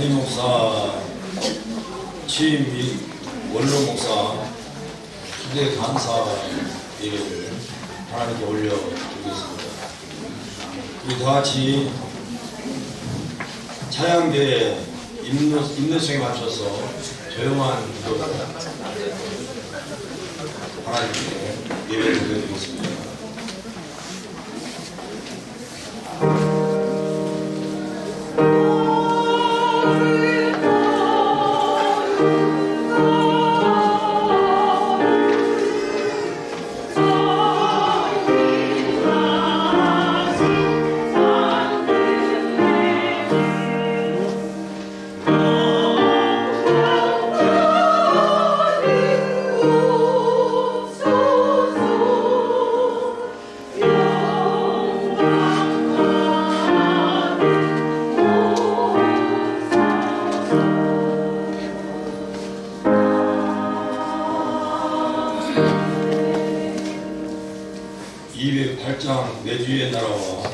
담임 목사 취임 및 원로 목사 초대 감사 예배를 하나님께 올려드리겠습니다. 우리 다 같이 차양대 인도성에 맞춰서 조용한 기도로 하나님께 예배를 드리겠습니다. 내주의 나라와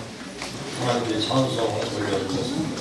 하나님의 찬송을 올려드렸습니다.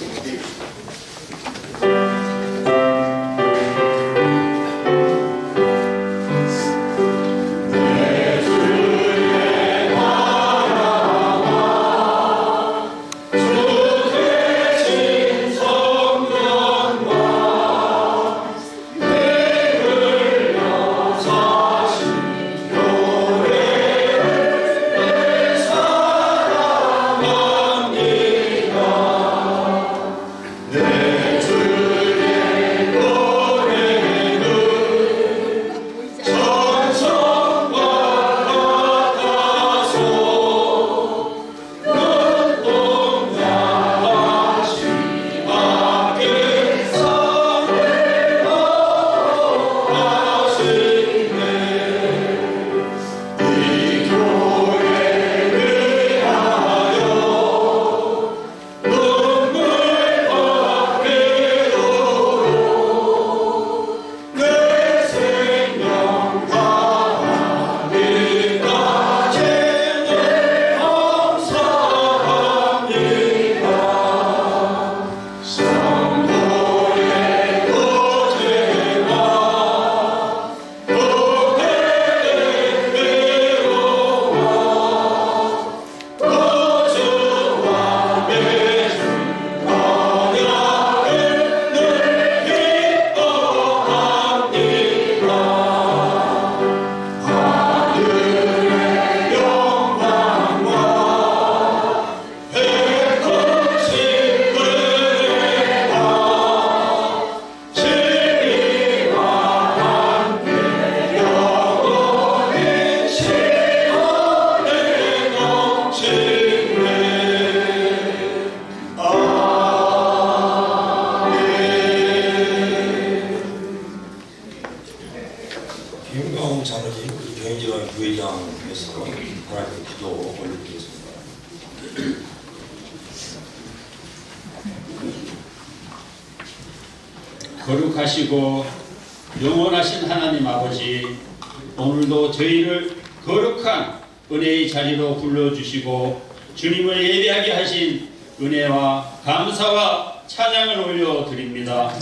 김광훈 장로님, 경인지방 부회장에서 하나님께 기도 올려드리겠습니다. 거룩하시고 영원하신 하나님 아버지, 오늘도 저희를 거룩한 은혜의 자리로 불러주시고 주님을 예배하게 하신 은혜와 감사와 찬양을 올려드립니다.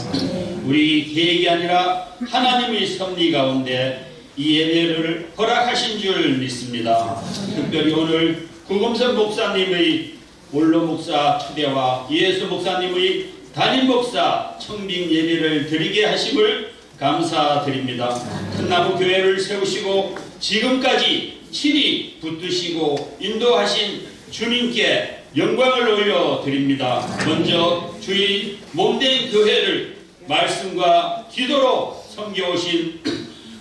우리 계획이 아니라 하나님의 섭리 가운데 이 예배를 허락하신 줄 믿습니다. 특별히 오늘 구금선 목사님의 원로 목사 초대와 예수 목사님의 담임 목사 청빙 예배를 드리게 하심을 감사드립니다. 큰나무 교회를 세우시고 지금까지 친히 붙드시고 인도하신 주님께 영광을 올려드립니다. 먼저 주의 몸된 교회를 말씀과 기도로 섬겨오신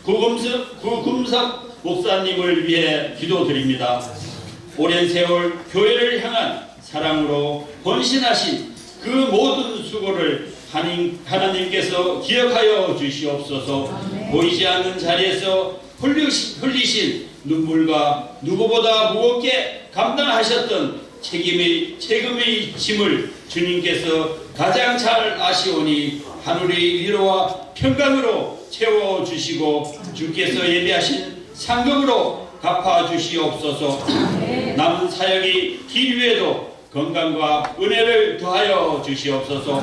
구금석 목사님을 위해 기도드립니다. 오랜 세월 교회를 향한 사랑으로 헌신하신 그 모든 수고를 하나님께서 기억하여 주시옵소서. 보이지 않는 자리에서 흘리신 눈물과 누구보다 무겁게 감당하셨던 책임의 짐을 주님께서 가장 잘 아시오니 하늘의 위로와 평강으로 채워주시고 주께서 예배하신 상급으로 갚아주시옵소서. 남은 사역이 길 위에도 건강과 은혜를 더하여 주시옵소서.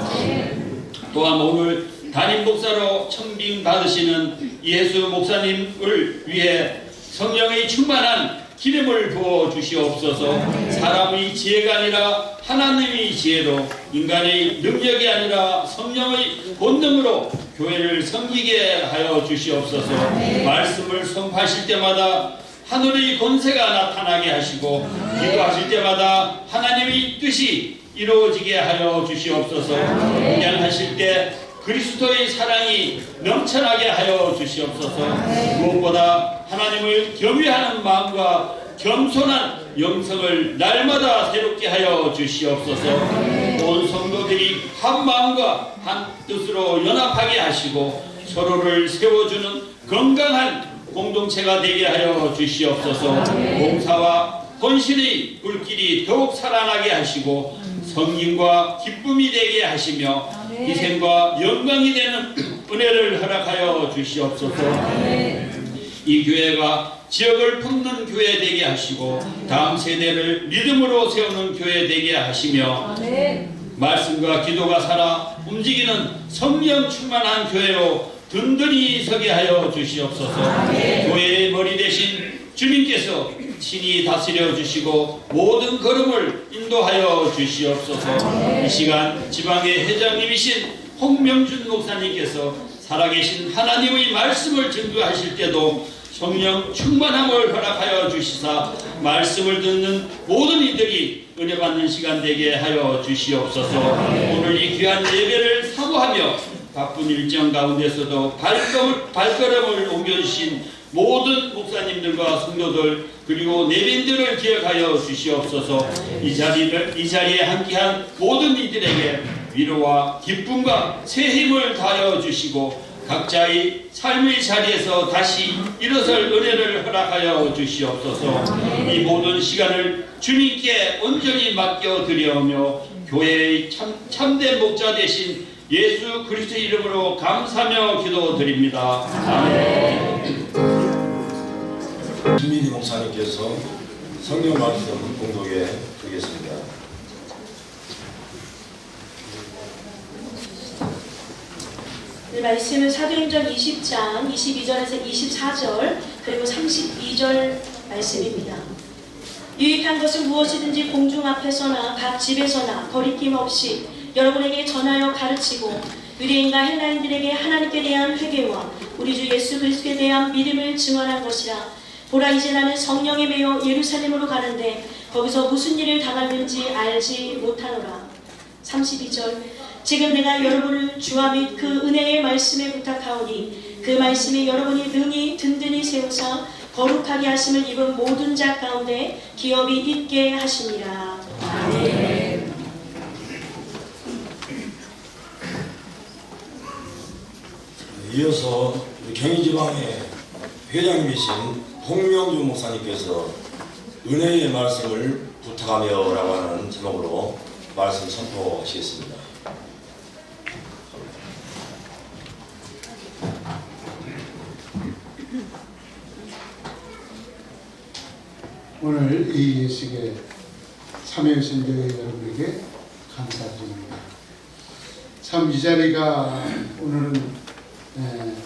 또한 오늘 담임 목사로 청빙 받으시는 예수 목사님을 위해 성령의 충만한 기름을 부어 주시옵소서. 사람의 지혜가 아니라 하나님의 지혜로, 인간의 능력이 아니라 성령의 본능으로 교회를 섬기게 하여 주시옵소서. 말씀을 선포하실 때마다 하늘의 권세가 나타나게 하시고, 기도하실 때마다 하나님의 뜻이 이루어지게 하여 주시옵소서. 공양하실 때 그리스도의 사랑이 넘쳐나게 하여 주시옵소서. 무엇보다 하나님을 경외하는 마음과 겸손한 영성을 날마다 새롭게 하여 주시옵소서. 온 성도들이 한 마음과 한 뜻으로 연합하게 하시고 서로를 세워주는 건강한 공동체가 되게 하여 주시옵소서. 봉사와 헌신의 불길이 더욱 살아나게 하시고 성김과 기쁨이 되게 하시며 희생과 영광이 되는 은혜를 허락하여 주시옵소서. 이 교회가 지역을 품는 교회 되게 하시고 다음 세대를 믿음으로 세우는 교회 되게 하시며 말씀과 기도가 살아 움직이는 성령 충만한 교회로 든든히 서게 하여 주시옵소서. 교회의 머리 대신 주님께서 친히 다스려 주시고 모든 걸음을 인도하여 주시옵소서. 이 시간 지방의 회장님이신 홍명준 목사님께서 살아계신 하나님의 말씀을 증거하실 때도 성령 충만함을 허락하여 주시사 말씀을 듣는 모든 이들이 은혜 받는 시간 되게 하여 주시옵소서. 오늘 이 귀한 예배를 사모하며 바쁜 일정 가운데서도 발걸음을 옮겨주신 모든 목사님들과 성도들 그리고 내빈들을 기억하여 주시옵소서. 이 자리에 함께한 모든 이들에게 위로와 기쁨과 새 힘을 다하여 주시고 각자의 삶의 자리에서 다시 일어설 은혜를 허락하여 주시옵소서. 이 모든 시간을 주님께 온전히 맡겨드려오며 교회의 참된 목자 되신 예수 그리스도의 이름으로 감사하며 기도드립니다. 아멘. 김민희 목사님께서 성경 말씀 공독에 드리겠습니다. 네, 말씀은 사도행전 20장 22절에서 24절 그리고 32절 말씀입니다. 유익한 것은 무엇이든지 공중 앞에서나 각 집에서나 거리낌 없이 여러분에게 전하여 가르치고 유대인과 헬라인들에게 하나님께 대한 회개와 우리 주 예수 그리스도에 대한 믿음을 증언한 것이라. 보라, 이제 나는 성령에 매여 예루살렘으로 가는데 거기서 무슨 일을 당하는지 알지 못하노라. 32절 지금 내가 여러분을 주와 및 그 은혜의 말씀에 부탁하오니 그 말씀이 여러분이 능히 든든히 세우사 거룩하게 하심을 입은 모든 자 가운데 기업이 있게 하시니라. 아멘. 이어서 경희지방의 회장님이신 홍명준 목사님께서 은혜의 말씀을 부탁하며 라고 하는 제목으로 말씀 선포하시겠습니다. 오늘 이 예식에 참여해주신 교회 여러분에게 감사드립니다. 참 이 자리가 오늘은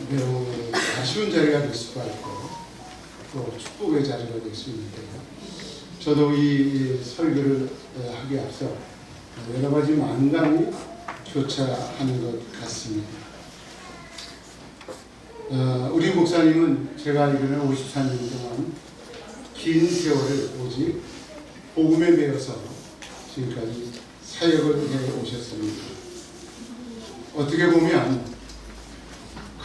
매우 아쉬운 자리가 될 수가 있고 또 축복의 자리가 될 수 있는데요. 저도 이 설교를 하기 앞서 여러 가지 만감이 교차하는 것 같습니다. 우리 목사님은 제가 알기로는 54년 동안 긴 세월을 오직 복음에 매여서 지금까지 사역을 해 오셨습니다. 어떻게 보면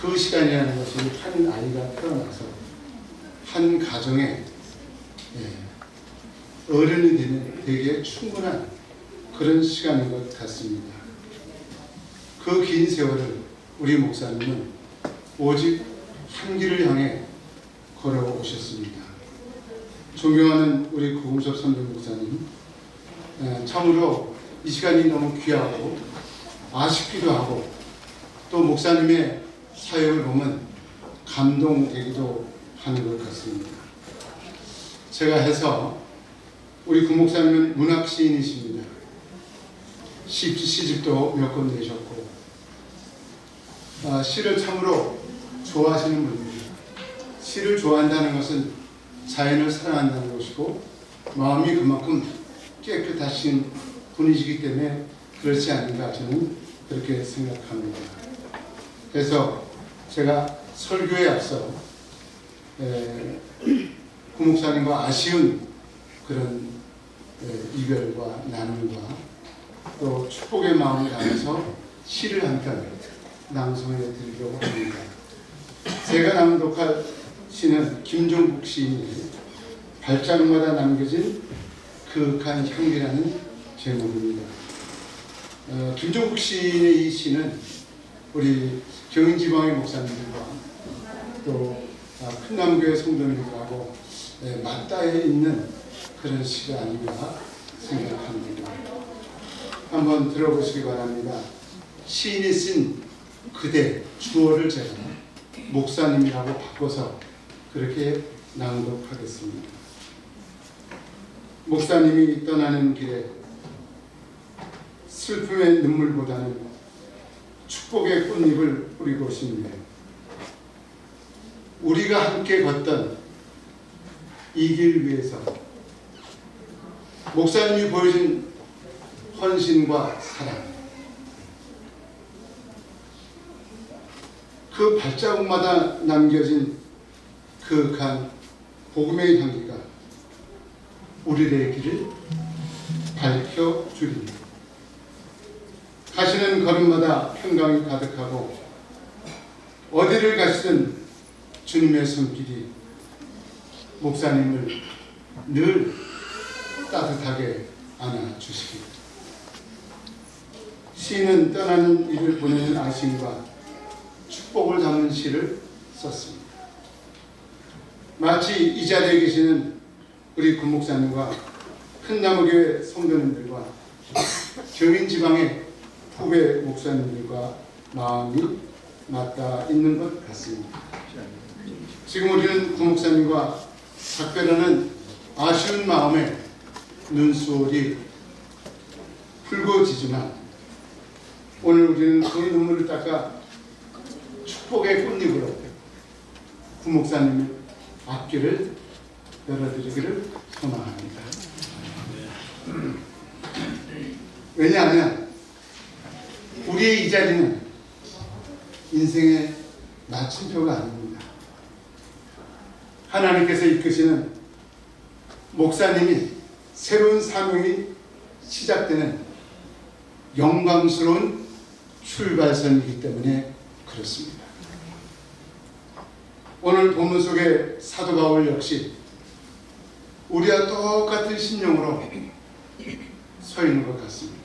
그 시간이라는 것이 한 아이가 태어나서 한 가정에 어른이 되는 되게 충분한 그런 시간인 것 같습니다. 그 긴 세월을 우리 목사님은 오직 한 길을 향해 걸어오셨습니다. 존경하는 우리 구금섭 선배 목사님, 참으로 이 시간이 너무 귀하고 아쉽기도 하고 또 목사님의 사역을 보면 감동되기도 하는 것 같습니다. 제가 해서 우리 구 목사님은 문학 시인이십니다. 시집도 몇 권 내셨고 시를 참으로 좋아하시는 분들, 시를 좋아한다는 것은 자연을 사랑한다는 것이고 마음이 그만큼 깨끗하신 분이시기 때문에 그렇지 않은가 저는 그렇게 생각합니다. 그래서 제가 설교에 앞서 구목사님과 아쉬운 그런 이별과 나눔과 또 축복의 마음을 담아서 시를 한 편 낭송해 드리려고 합니다. 제가 낭독할 시는 김종국 시인의 발자국마다 남겨진 그윽한 향기라는 제목입니다. 김종국 시인의 이 시는 우리 경인지방의 목사님들과 또 큰남교회 성도님들하고 맞닿아 있는 그런 시가 아닌가 생각합니다. 한번 들어보시기 바랍니다. 시인이 쓴 그대 주어를 제가 목사님이라고 바꿔서 그렇게 낭독하겠습니다. 목사님이 떠나는 길에 슬픔의 눈물보다는 축복의 꽃잎을 뿌리고 싶네요. 우리가 함께 걷던 이 길 위에서 목사님이 보여준 헌신과 사랑, 그 발자국마다 남겨진 그윽한 복음의 향기가 우리의 길을 밝혀주리니 가시는 걸음마다 평강이 가득하고 어디를 가시든 주님의 손길이 목사님을 늘 따뜻하게 안아주시기. 시인은 떠나는 이를 보내는 아쉬움과 축복을 담은 시를 썼습니다. 마치 이 자리에 계시는 우리 구목사님과 큰나무교회 성도님들과 경인지방의 후배 목사님들과 마음이 맞닿아 있는 것 같습니다. 지금 우리는 구목사님과 작별하는 아쉬운 마음에 눈수올이 붉어지지만 오늘 우리는 그 눈물을 닦아 축복의 꽃잎으로 구목사님의 앞길을 열어드리기를 소망합니다. 왜냐하면 우리의 이 자리는 인생의 마침표가 아닙니다. 하나님께서 이끄시는 목사님이 새로운 사명이 시작되는 영광스러운 출발선이기 때문에 그렇습니다. 오늘 본문 속의 사도 바울 역시 우리와 똑같은 심령으로 서 있는 것 같습니다.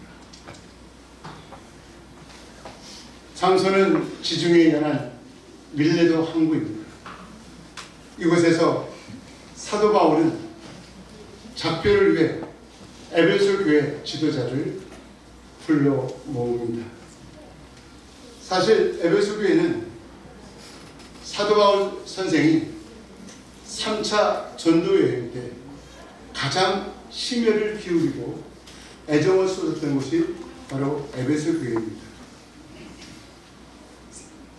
장소는 지중해에 일어난 밀레도 항구입니다. 이곳에서 사도 바울은 작별을 위해 에베소 교회 지도자를 불러 모읍니다. 사실 에베소 교회는 사도 바울 선생이 3차 전도 여행 때 가장 심혈을 기울이고 애정을 쏟았던 곳이 바로 에베소 교회입니다.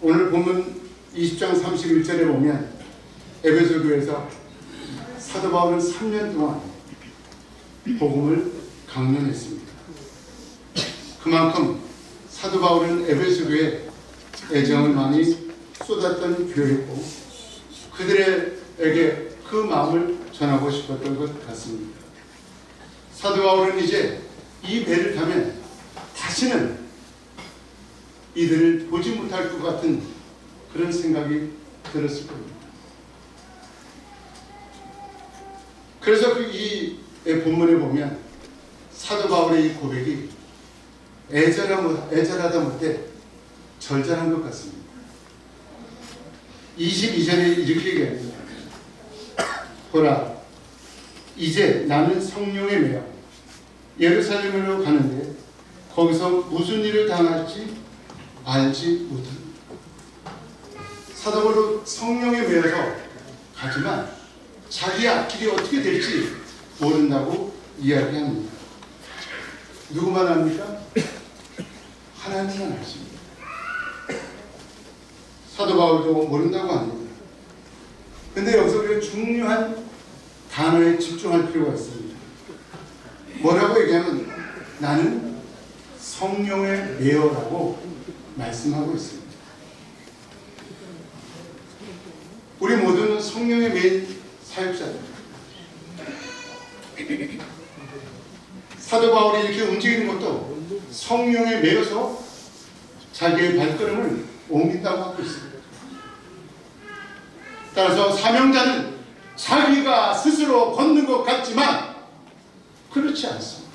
오늘 본문 20장 31절에 보면 에베소 교회에서 사도 바울은 3년 동안 복음을 강론했습니다. 그만큼 사도 바울은 에베소 교회에 애정을 많이 쏟았던 교회였고 그들에게 그 마음을 전하고 싶었던 것 같습니다. 사도 바울은 이제 이 배를 타면 다시는 이들을 보지 못할 것 같은 그런 생각이 들었을 겁니다. 그래서 이 본문에 보면 사도 바울의 이 고백이 애절하다 못해 절절한 것 같습니다. 22절에 이렇게 얘기합니다. 보라, 이제 나는 성령에 매여 예루살렘으로 가는데 거기서 무슨 일을 당할지 알지 못합니다. 사도 바울은 성령에 매여서 가지만 자기 앞길이 어떻게 될지 모른다고 이야기합니다. 누구만 압니까? 하나님만 아십니다. 사도 바울도 모른다고 합니다. 근데 여기서 우리가 중요한 단어에 집중할 필요가 있습니다. 뭐라고 얘기하면 나는 성령의 매여라고 말씀하고 있습니다. 우리 모두는 성령의 매인 사역자입니다. 사도 바울이 이렇게 움직이는 것도 성령에 매여서 자기의 발걸음을 옮긴다고 하고 있습니다. 따라서 사명자는 자기가 스스로 걷는 것 같지만 그렇지 않습니다.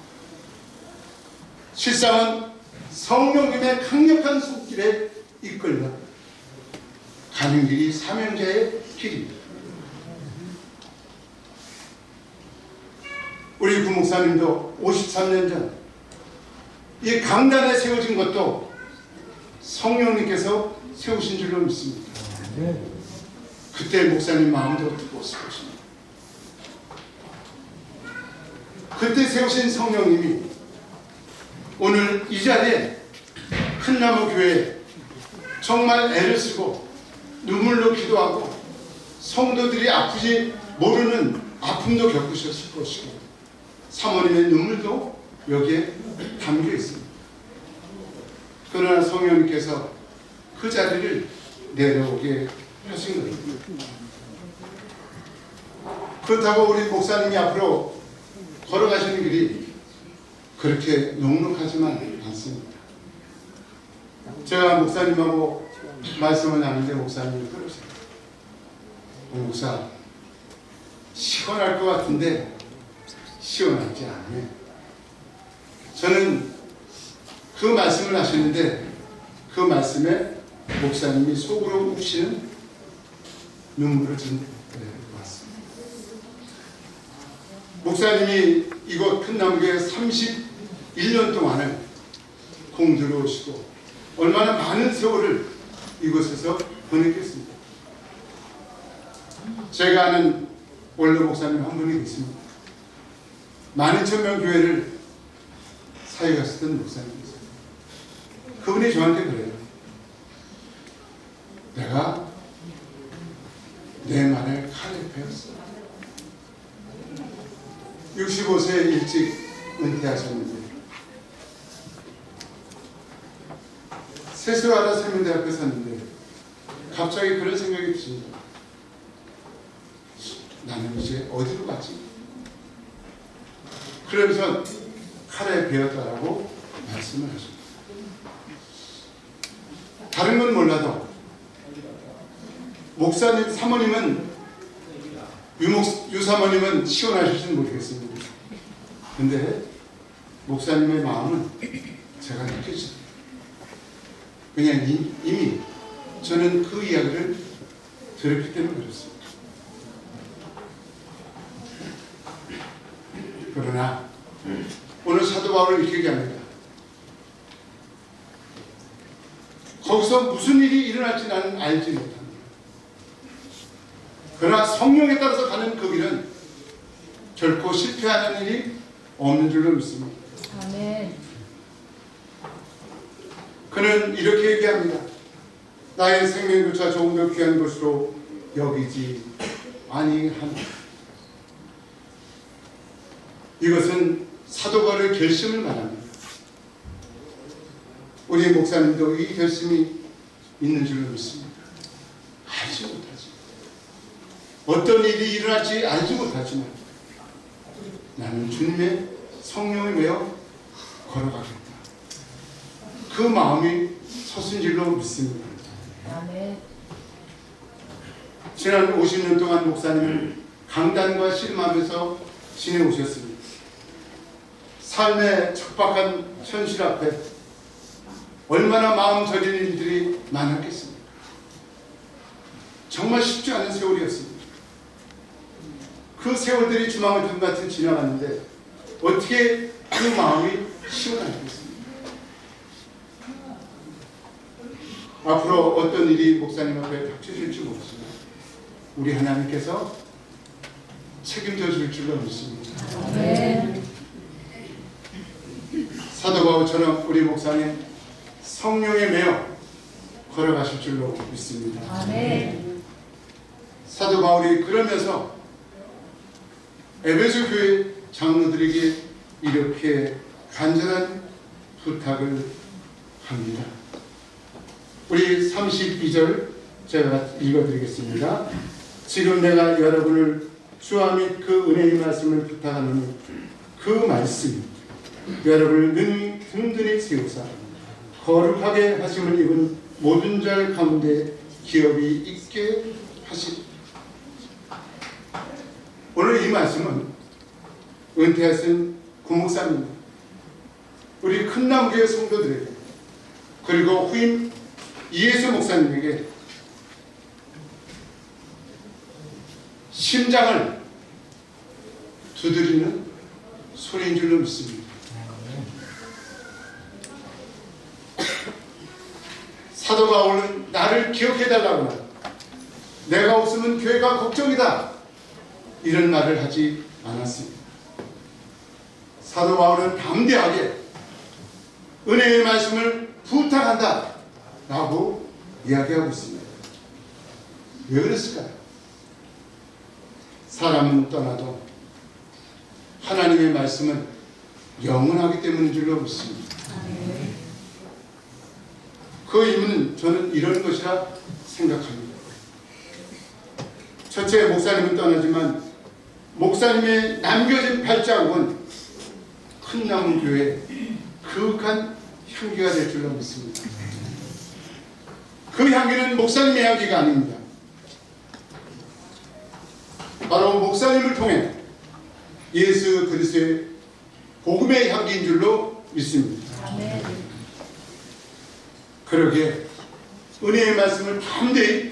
실상은 성령님의 강력한 손길에 이끌려 가는 길이 사명자의 길입니다. 우리 구목사님도 53년 전 이 강단에 세워진 것도 성령님께서 세우신 줄로 믿습니다. 그때 목사님 마음도 뜨거웠을 것입니다. 그때 세우신 성령님이 오늘 이 자리에 큰나무 교회에 정말 애를 쓰고 눈물로 기도하고 성도들이 아프지 모르는 아픔도 겪으셨을 것이고 사모님의 눈물도 여기에 담겨 있습니다. 그러나 성령님께서 그 자리를 내려오게 하신 겁니다. 그렇다고 우리 목사님이 앞으로 걸어가시는 길이 그렇게 넉넉하지만 않습니다. 제가 목사님하고 말씀을 나누는데 목사님이 그러세요. 목사, 시원할 것 같은데 시원하지 않네. 저는 그 말씀을 하시는데 그 말씀에 목사님이 속으로 우시는 눈물을 전 봤습니다. 목사님이 이곳 큰나무교회 31년 동안을 공들여 오시고 얼마나 많은 세월을 이곳에서 보냈겠습니까? 제가 아는 원로 목사님 한 분이 있습니다. 12,000명 교회를 사역하셨던 목사님이세요. 그분이 저한테 그래요. 내가 내 말을 칼에 베었어. 65세 일찍 은퇴하셨는데 세수하다 세면대학교 샀는데 갑자기 그런 생각이 드십니다. 나는 이제 어디로 가지? 그러면서 칼에 베었다라고 말씀을 하십니다. 다른 건 몰라도 목사님, 사모님은 유사모님은 시원하실지는 모르겠습니다. 근데 목사님의 마음은 제가 느껴집니다. 그냥 이미 저는 그 이야기를 들었기 때문에 그렇습니다. 그러나 오늘 사도 바울은 이렇게 얘기합니다. 거기서 무슨 일이 일어날지 나는 알지 못합니다. 그러나 성령에 따라서 가는 그 길은 결코 실패하는 일이 없는 줄로 믿습니다. 아멘. 그는 이렇게 얘기합니다. 나의 생명조차 조금 더 귀한 것으로 여기지 아니하노라. 이것은 사도 바울의 결심을 말합니다. 우리 목사님도 이 결심이 있는 줄로 믿습니다. 알지 못하지. 어떤 일이 일어날지 알지 못하지만 나는 주님의 성령에 매여 걸어가겠다. 그 마음이 서신 줄로 믿습니다. 아멘. 지난 50년 동안 목사님은 강단과 씨름하면서 지내오셨습니다. 삶의 척박한 현실 앞에 얼마나 마음 저리는 일들이 많았겠습니까? 정말 쉽지 않은 세월이었습니다. 그 세월들이 주마등같이 같은 지나갔는데 어떻게 그 마음이 시원하겠습니까? 앞으로 어떤 일이 목사님 앞에 닥쳐질지 모르지만 우리 하나님께서 책임져 줄 줄로 믿습니다. 아멘. 사도 바울처럼 우리 목사님 성령에 매여 걸어가실 줄로 믿습니다. 아멘. 사도 바울이 그러면서 에베소 교회 장로들에게 이렇게 간절한 부탁을 합니다. 우리 32절 제가 읽어드리겠습니다. 지금 내가 여러분을 주와 및 그 은혜의 말씀을 부탁하노니 그 말씀이 여러분을 늘 든든히 세우사 거룩하게 하심을 입은 모든 자 가운데 기업이 있게 하시니. 오늘 이 말씀은 은퇴하신 구목사님, 우리 큰나무교회 성도들에게, 그리고 후임 이예수 목사님에게 심장을 두드리는 소리인 줄로 믿습니다. 사도 바울은 나를 기억해달라거나 내가 없으면 교회가 걱정이다 이런 말을 하지 않았습니다. 사도 바울은 담대하게 은혜의 말씀을 부탁한다 라고 이야기하고 있습니다. 왜 그랬을까요? 사람은 떠나도 하나님의 말씀은 영원하기 때문인 줄로 믿습니다. 그 이유는 저는 이런 것이라 생각합니다. 첫째, 목사님은 떠나지만 목사님의 남겨진 발자국은 큰나무 교회의 그윽한 향기가 될 줄로 믿습니다. 그 향기는 목사님의 향기가 아닙니다. 바로 목사님을 통해 예수 그리스도의 복음의 향기인 줄로 믿습니다. 아멘. 그러기에 은혜의 말씀을 담대히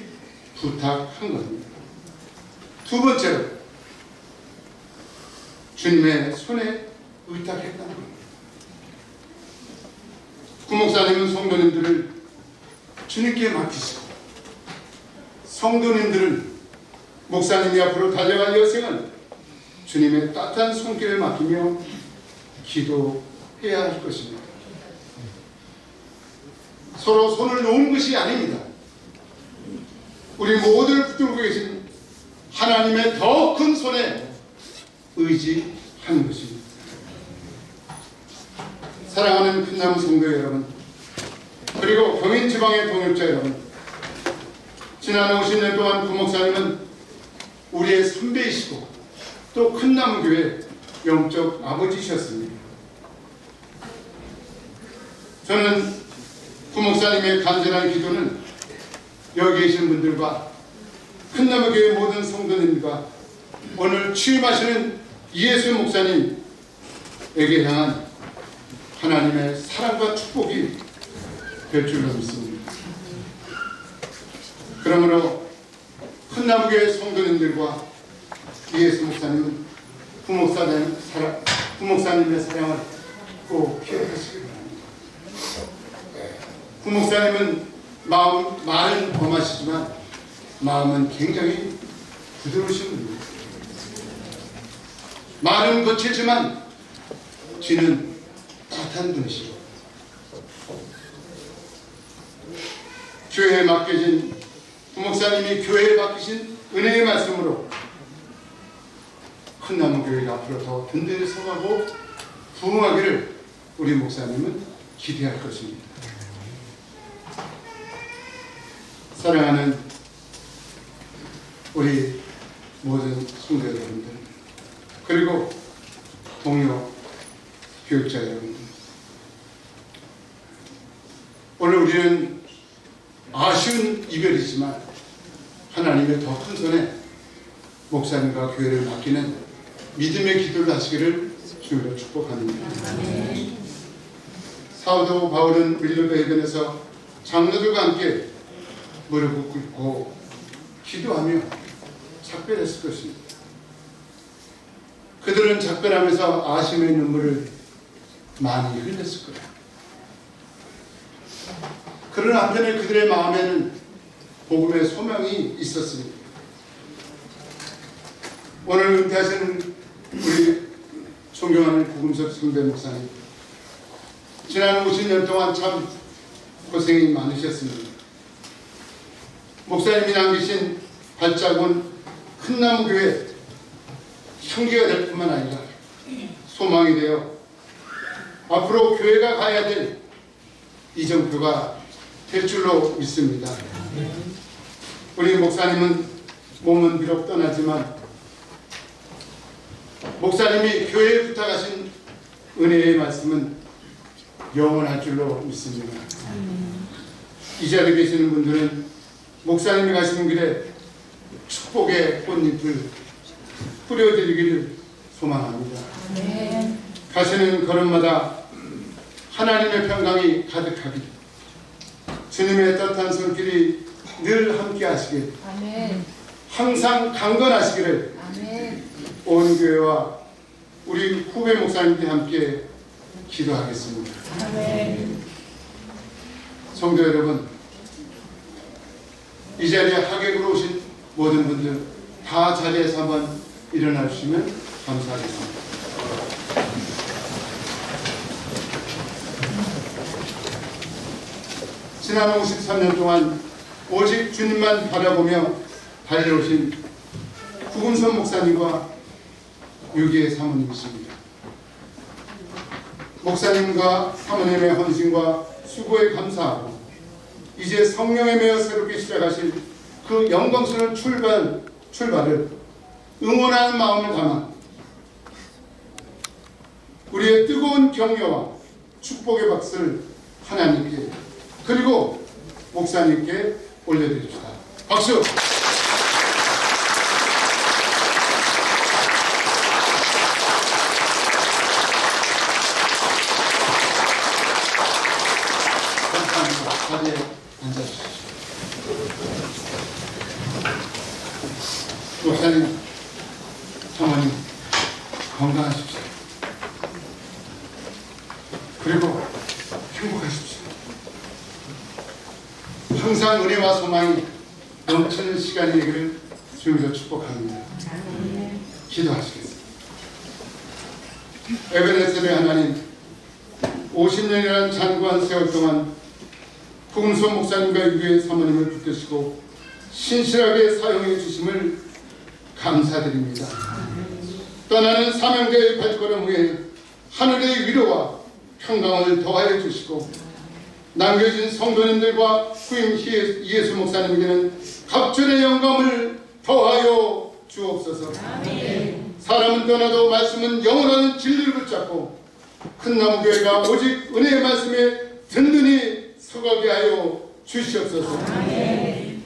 부탁한 겁니다. 두 번째로 주님의 손에 의탁했다는 겁니다. 구목사님은 성도님들을 주님께 맡기시고 성도님들은 목사님이 앞으로 달려갈 여생을 주님의 따뜻한 손길에 맡기며 기도해야 할 것입니다. 서로 손을 놓은 것이 아닙니다. 우리 모두를 붙들고 계신 하나님의 더 큰 손에 의지하는 것입니다. 사랑하는 큰나무 성도 여러분, 그리고 경인지방의 동역자 여러분, 지난 50년 동안 구목사님은 우리의 선배이시고 또 큰나무교회 영적 아버지셨습니다. 저는 구목사님의 간절한 기도는 여기 계신 분들과 큰나무교회 모든 성도님과 오늘 취임하시는 이예수 목사님에게 향한 하나님의 사랑과 축복이 될 줄로 믿습니다. 그러므로 큰나무교회 성도님들과 이예수 목사님은 부목사님의 사랑을 꼭 기억하시기 바랍니다. 부목사님은 말은 범하시지만 마음은 굉장히 부드러우신 분입니다. 말은 거칠지만 뒤는 따뜻한 분이시고 교회에 맡겨진 부목사님이 교회에 맡기신 은혜의 말씀으로 큰나무교회가 앞으로 더 든든히 서가고 부흥하기를 우리 목사님은 기대할 것입니다. 사랑하는 우리 모든 성도 여러분들, 그리고 동료 교육자 여러분들, 오늘 우리는 아쉬운 이별이지만 하나님의 더 큰 손에 목사님과 교회를 맡기는 믿음의 기도를 하시기를 주님으로 축복합니다. 사도 바울은 밀로도 해변에서 장로들과 함께 무릎을 꿇고 기도하며 작별했을 것입니다. 그들은 작별하면서 아쉬움의 눈물을 많이 흘렸을 거예요. 그러나 한편에 그들의 마음에는 복음의 소망이 있었습니다. 오늘 은퇴하시는 우리 존경하는 구금섭 선배 목사님, 지난 50년 동안 참 고생이 많으셨습니다. 목사님이 남기신 발자국은 큰나무교회 향기가 될 뿐만 아니라 소망이 되어 앞으로 교회가 가야 될 이정표가 될 줄로 믿습니다. 우리 목사님은 몸은 비록 떠나지만 목사님이 교회에 부탁하신 은혜의 말씀은 영원할 줄로 믿습니다. 이 자리에 계시는 분들은 목사님이 가시는 길에 축복의 꽃잎을 뿌려드리기를 소망합니다. 아멘. 가시는 걸음마다 하나님의 평강이 가득하길, 주님의 따뜻한 손길이 늘 함께 하시길, 아멘. 항상 강건하시기를 아멘. 온 교회와 우리 후배 목사님들이 함께 기도하겠습니다. 아멘. 성도 여러분, 이 자리에 하객으로 오신 모든 분들 다 자리에서 한번 일어나 주시면 감사하겠습니다. 지난 53년 동안 오직 주님만 바라보며 달려오신 구금선 목사님과 유기의 사모님이십니다. 목사님과 사모님의 헌신과 수고에 감사하고 이제 성령에 매여 새롭게 시작하실 그 영광스러운 출발을 응원하는 마음을 담아 우리의 뜨거운 격려와 축복의 박수를 하나님께 그리고 목사님께 올려드립시다. 박수! 감사합니다. 자리에 앉아주십시오. 목사님, 사모님 건강하십시오. 그리고 행복하십시오. 항상 은혜와 소망이 넘치는 시간이 되기를 주님으로 축복합니다. 기도하시겠습니다. 에베네셀의 하나님, 50년이라는 장구한 세월 동안 구금선 목사님과 유교의 사모님을 붙드시고 신실하게 사용해 주심을 감사드립니다. 떠나는 사명자의 발걸음 후에 하늘의 위로와 평강을 더하여 주시고 남겨진 성도님들과 후임 이예수 목사님에게는 갑절의 영감을 더하여 주옵소서. 사람은 떠나도 말씀은 영원한 진리를 붙잡고 큰나무교회가 오직 은혜의 말씀에 든든히 서가게 하여 주시옵소서.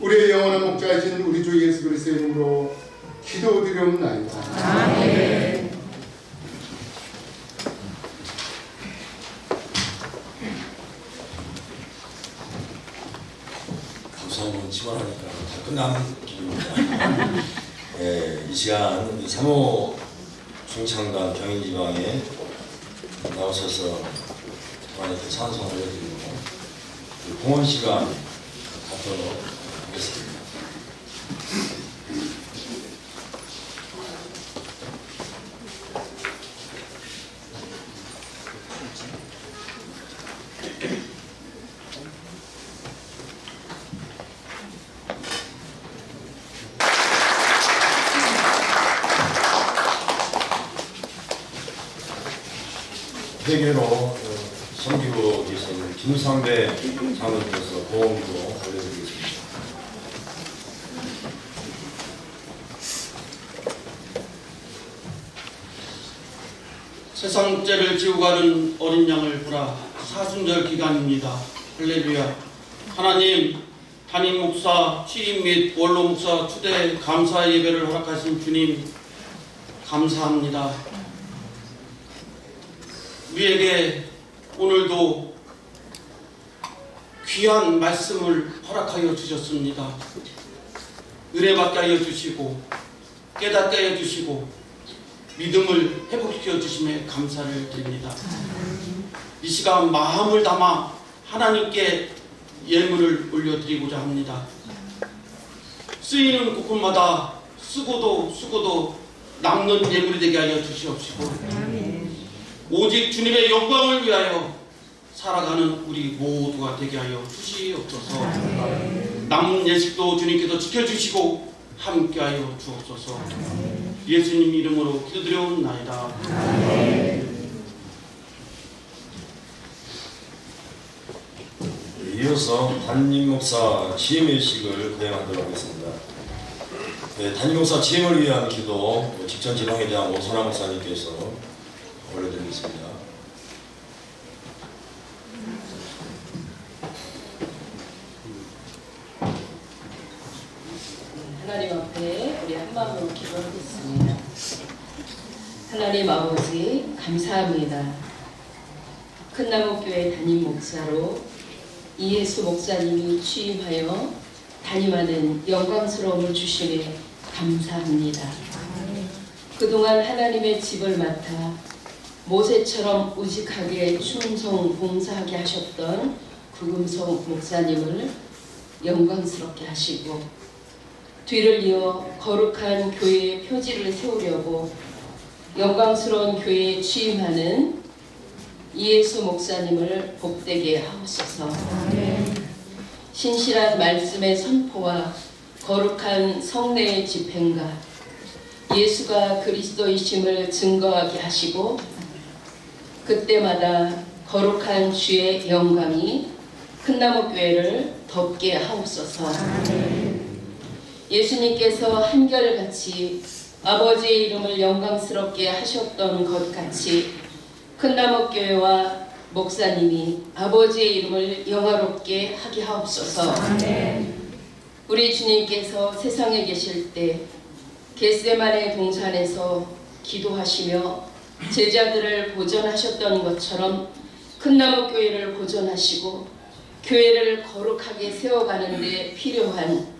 우리의 영원한 목자이신 우리 주 예수 그리스도의 이름으로 기도드리옵나이다. 감사하면 치환하니까 다 끝나는 기분입니다. 예, 이 시간 우리 사모 중창단 경인지방에 나오셔서 하나님께 찬송을 해드리고 공헌 시간 갖도록 하겠습니다. 대개로 섬기고 계신 김상배 장로님께서 보험기도 올려드리겠습니다. 세상 죄를 지고 가는 어린 양을 보라. 사순절 기간입니다. 할렐루야. 하나님, 담임 목사 취임 및 원로 목사 추대 감사 예배를 허락하신 주님 감사합니다. 우리에게 오늘도 귀한 말씀을 허락하여 주셨습니다. 은혜받게 하여 주시고 깨닫게 하여 주시고 믿음을 회복시켜 주심에 감사를 드립니다. 이 시간 마음을 담아 하나님께 예물을 올려드리고자 합니다. 쓰이는 곳곳마다 쓰고도 남는 예물이 되게 하여 주시옵시고 오직 주님의 영광을 위하여 살아가는 우리 모두가 되게 하여 주시옵소서. 남은 예식도 주님께서 지켜주시고 함께하여 주옵소서. 예수님 이름으로 기도드려옵나이다. 이어서 담임 목사 취임일식을 거행하도록 하겠습니다. 담임 목사 취임을 위한 기도 직전 지방에 대한 오선아 목사님께서 올려드리겠습니다. 하나님 앞에 우리 한 마음으로 기도하겠습니다. 하나님 아버지 감사합니다. 큰나무교회 담임 목사로 이예수 목사님이 취임하여 담임하는 영광스러움을 주시네 감사합니다. 그동안 하나님의 집을 맡아 모세처럼 우직하게 충성 봉사하게 하셨던 구금성 목사님을 영광스럽게 하시고 뒤를 이어 거룩한 교회의 표지를 세우려고 영광스러운 교회에 취임하는 이예수 목사님을 복되게 하옵소서. 신실한 말씀의 선포와 거룩한 성례의 집행과 예수가 그리스도이심을 증거하게 하시고 그때마다 거룩한 주의 영광이 큰나무교회를 덮게 하옵소서. 예수님께서 한결같이 아버지의 이름을 영광스럽게 하셨던 것 같이 큰나무교회와 목사님이 아버지의 이름을 영화롭게 하게 하옵소서. 우리 주님께서 세상에 계실 때 겟세마네 동산에서 기도하시며 제자들을 보존하셨던 것처럼 큰나무교회를 보존하시고 교회를 거룩하게 세워가는 데 필요한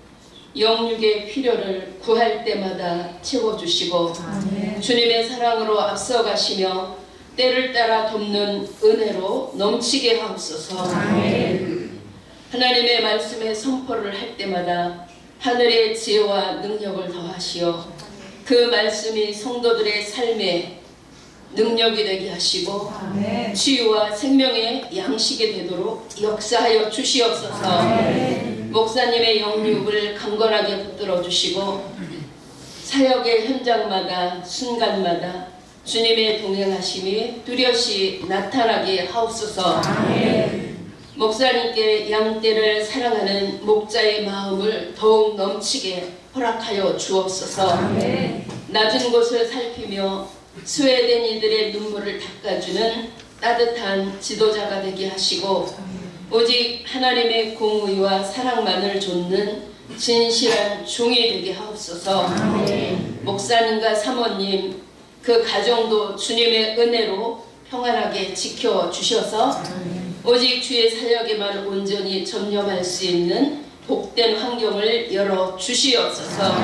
영육의 필요를 구할 때마다 채워주시고 주님의 사랑으로 앞서가시며 때를 따라 돕는 은혜로 넘치게 하옵소서. 하나님의 말씀의 선포를 할 때마다 하늘의 지혜와 능력을 더하시어 그 말씀이 성도들의 삶에 능력이 되게 하시고 치유와 생명의 양식이 되도록 역사하여 주시옵소서. 목사님의 영육을 강건하게 붙들어 주시고 사역의 현장마다 순간마다 주님의 동행하심이 뚜렷이 나타나게 하옵소서. 목사님께 양떼를 사랑하는 목자의 마음을 더욱 넘치게 허락하여 주옵소서. 낮은 곳을 살피며 스웨덴 이들의 눈물을 닦아주는 따뜻한 지도자가 되게 하시고 오직 하나님의 공의와 사랑만을 좇는 진실한 종이 되게 하옵소서. 목사님과 사모님 그 가정도 주님의 은혜로 평안하게 지켜주셔서 오직 주의 사역에만 온전히 전념할 수 있는 복된 환경을 열어주시옵소서.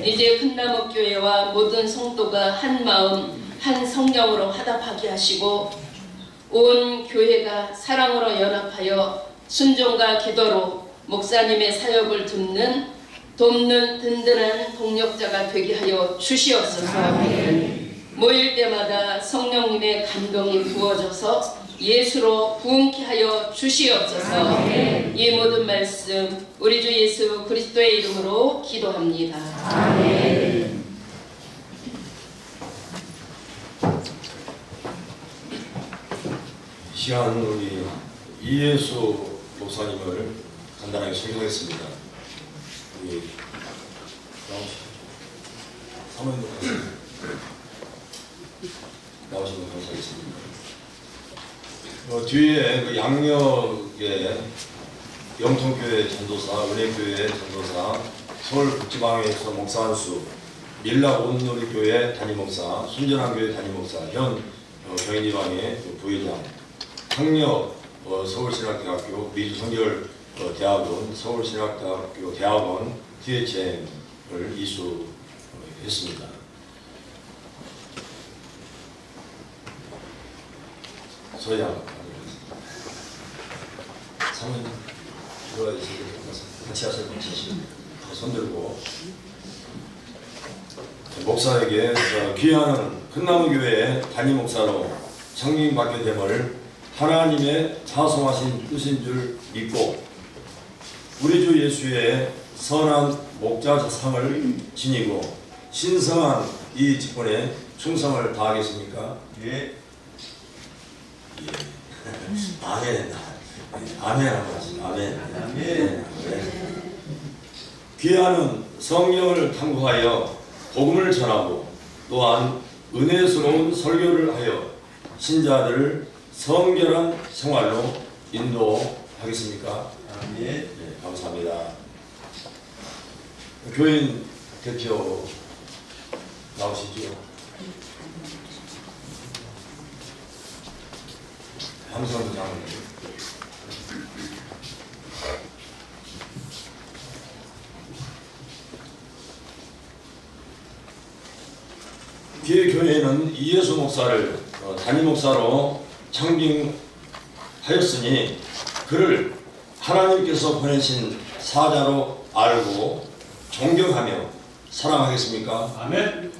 이제 큰나무교회와 모든 성도가 한 마음 한 성령으로 화답하게 하시고 온 교회가 사랑으로 연합하여 순종과 기도로 목사님의 사역을 돕는 든든한 동력자가 되게 하여 주시옵소서. 모일 때마다 성령님의 감동이 부어져서 예수로 부흥케 하여 주시옵소서. 이 모든 말씀 우리 주 예수 그리스도의 이름으로 기도합니다. 아멘. 이 시간 우리 이예수 목사님을 간단하게 소개하겠습니다. 우리 사모님 나오시면 감사하겠습니다. 뒤에 그 양력의 영통교회 전도사, 은혜교회 전도사, 서울북지방에서 목사 한수, 밀라 온누리교회 담임목사, 순전한교회 담임목사, 현 경인지방의 부회장, 학력 서울신학대학교 미주성결대학원, 서울신학대학교 대학원 THM을 이수했습니다. 소장 사모님 들어와 주시고 같이 하실 분 손들고 목사에게 귀한 큰나무교회 담임 목사로 청빙받게 됨을 하나님의 자송하신 뜻인 줄 믿고 우리 주 예수의 선한 목자상을 지니고 신성한 이 직분에 충성을 다하겠습니까? 예. 아멘. 아멘 한번 하시죠. 아멘. 아멘. 귀하는 성경을 탐구하여 복음을 전하고 또한 은혜스러운 설교를 하여 신자들을 성결한 생활로 인도하겠습니까? 아멘. 네, 감사합니다. 교인 대표 나오시죠. 함성부 장로님. 기회 교회는 이예수 목사를 담임 목사로 창빙하였으니 그를 하나님께서 보내신 사자로 알고 존경하며 사랑하겠습니까? 아멘.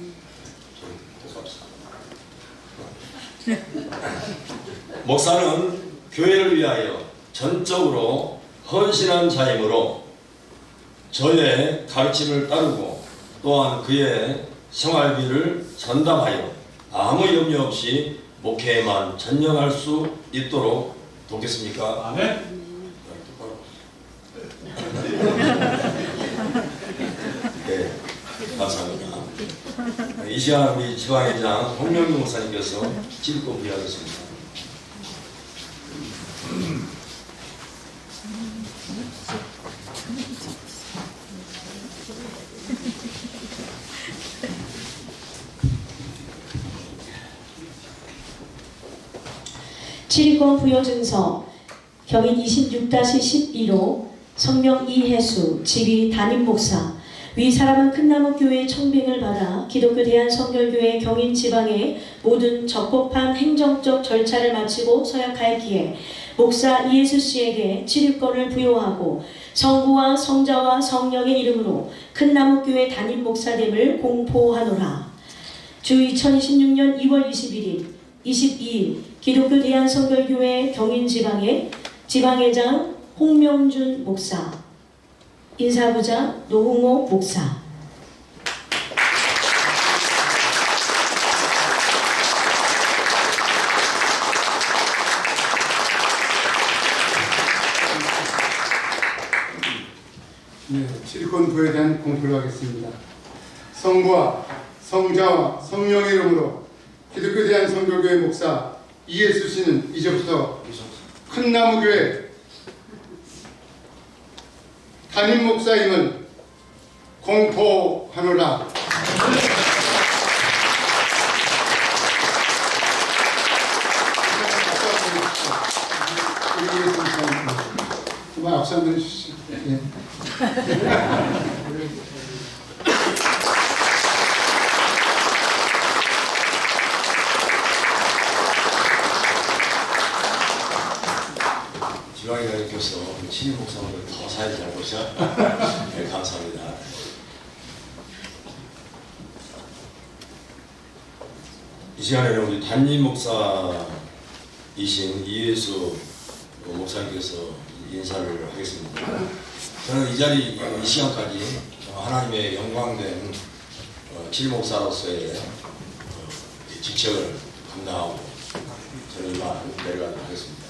목사는 교회를 위하여 전적으로 헌신한 자이므로 저의 가르침을 따르고 또한 그의 생활비를 전담하여 아무 염려 없이 목회에만 전념할 수 있도록 돕겠습니까? 아멘. 네, 감사합니다. 이 시간 우리 지방회장 홍명규 목사님께서 질고 부여하겠습니다. 지리권 부여증서 경인 26-12로 성명 이혜수 지리 담임 목사 위 사람은 큰나무 교회 청빙을 받아 기독교 대한성결교회 경인 지방의 모든 적법한 행정적 절차를 마치고 서약하였기에 목사 이혜수 씨에게 치립권을 부여하고 성부와 성자와 성령의 이름으로 큰나무 교회 담임 목사됨을 공포하노라. 주 2026년 2월 21일, 22일 기독교 대한성결교회 경인 지방의 지방회장 홍명준 목사, 인사부장 노홍호 목사. 네, 치리권 부에 대한 공표를 하겠습니다. 성부와 성자와 성령의 이름으로 기독교 대한성결교회 목사 이예수 씨는 이제부터 큰나무교회 담임 목사임을 공포하노라. 정말 앞서 한번 해주시죠. 예. 지방회장님께서 신임 목사님을 더 사회를 잘 보셔. 네, 감사합니다. 이 시간에는 우리 담임 목사이신 이예수 목사님께서 인사를 하겠습니다. 저는 이 자리 이 시간까지 하나님의 영광된 칠목사로서의 직책을 감당하고 저는 이만 내려가도록 하겠습니다.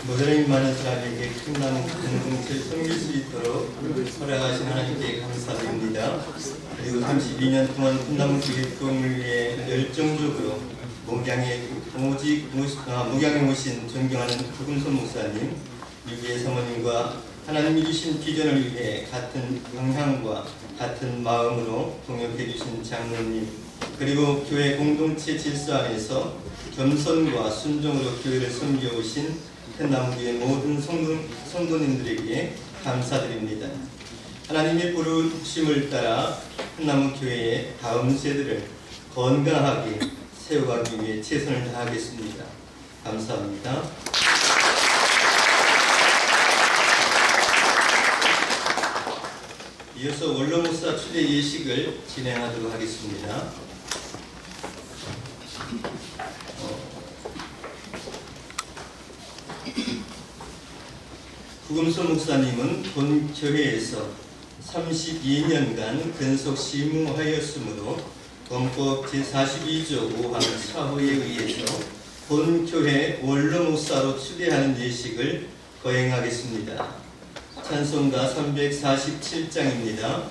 모자람이 많은 사람에게 큰나무 공동체를 섬길 수 있도록 허락하신 하나님께 감사드립니다. 그리고 32년 동안 큰나무 교회 꿈을 위해 열정적으로 목양에 오신 존경하는 박은선 목사님, 유기의 사모님과 하나님이 주신 비전을 위해 같은 방향과 같은 마음으로 동역해 주신 장로님, 그리고 교회 공동체 질서 안에서 겸손과 순종으로 교회를 섬겨오신 큰나무교회 모든 성도님들에게 감사드립니다. 하나님의 부르심을 따라 큰나무교회의 다음 세대를 건강하게 세워가기 위해 최선을 다하겠습니다. 감사합니다. 이어서 원로목사 추대 예식을 진행하도록 하겠습니다. 구금선 목사님은 본 교회에서 32년간 근속 심무하였으므로 헌법 제42조 5항 4호에 의해서 본 교회 원로 목사로 추대하는 예식을 거행하겠습니다. 찬송가 347장입니다.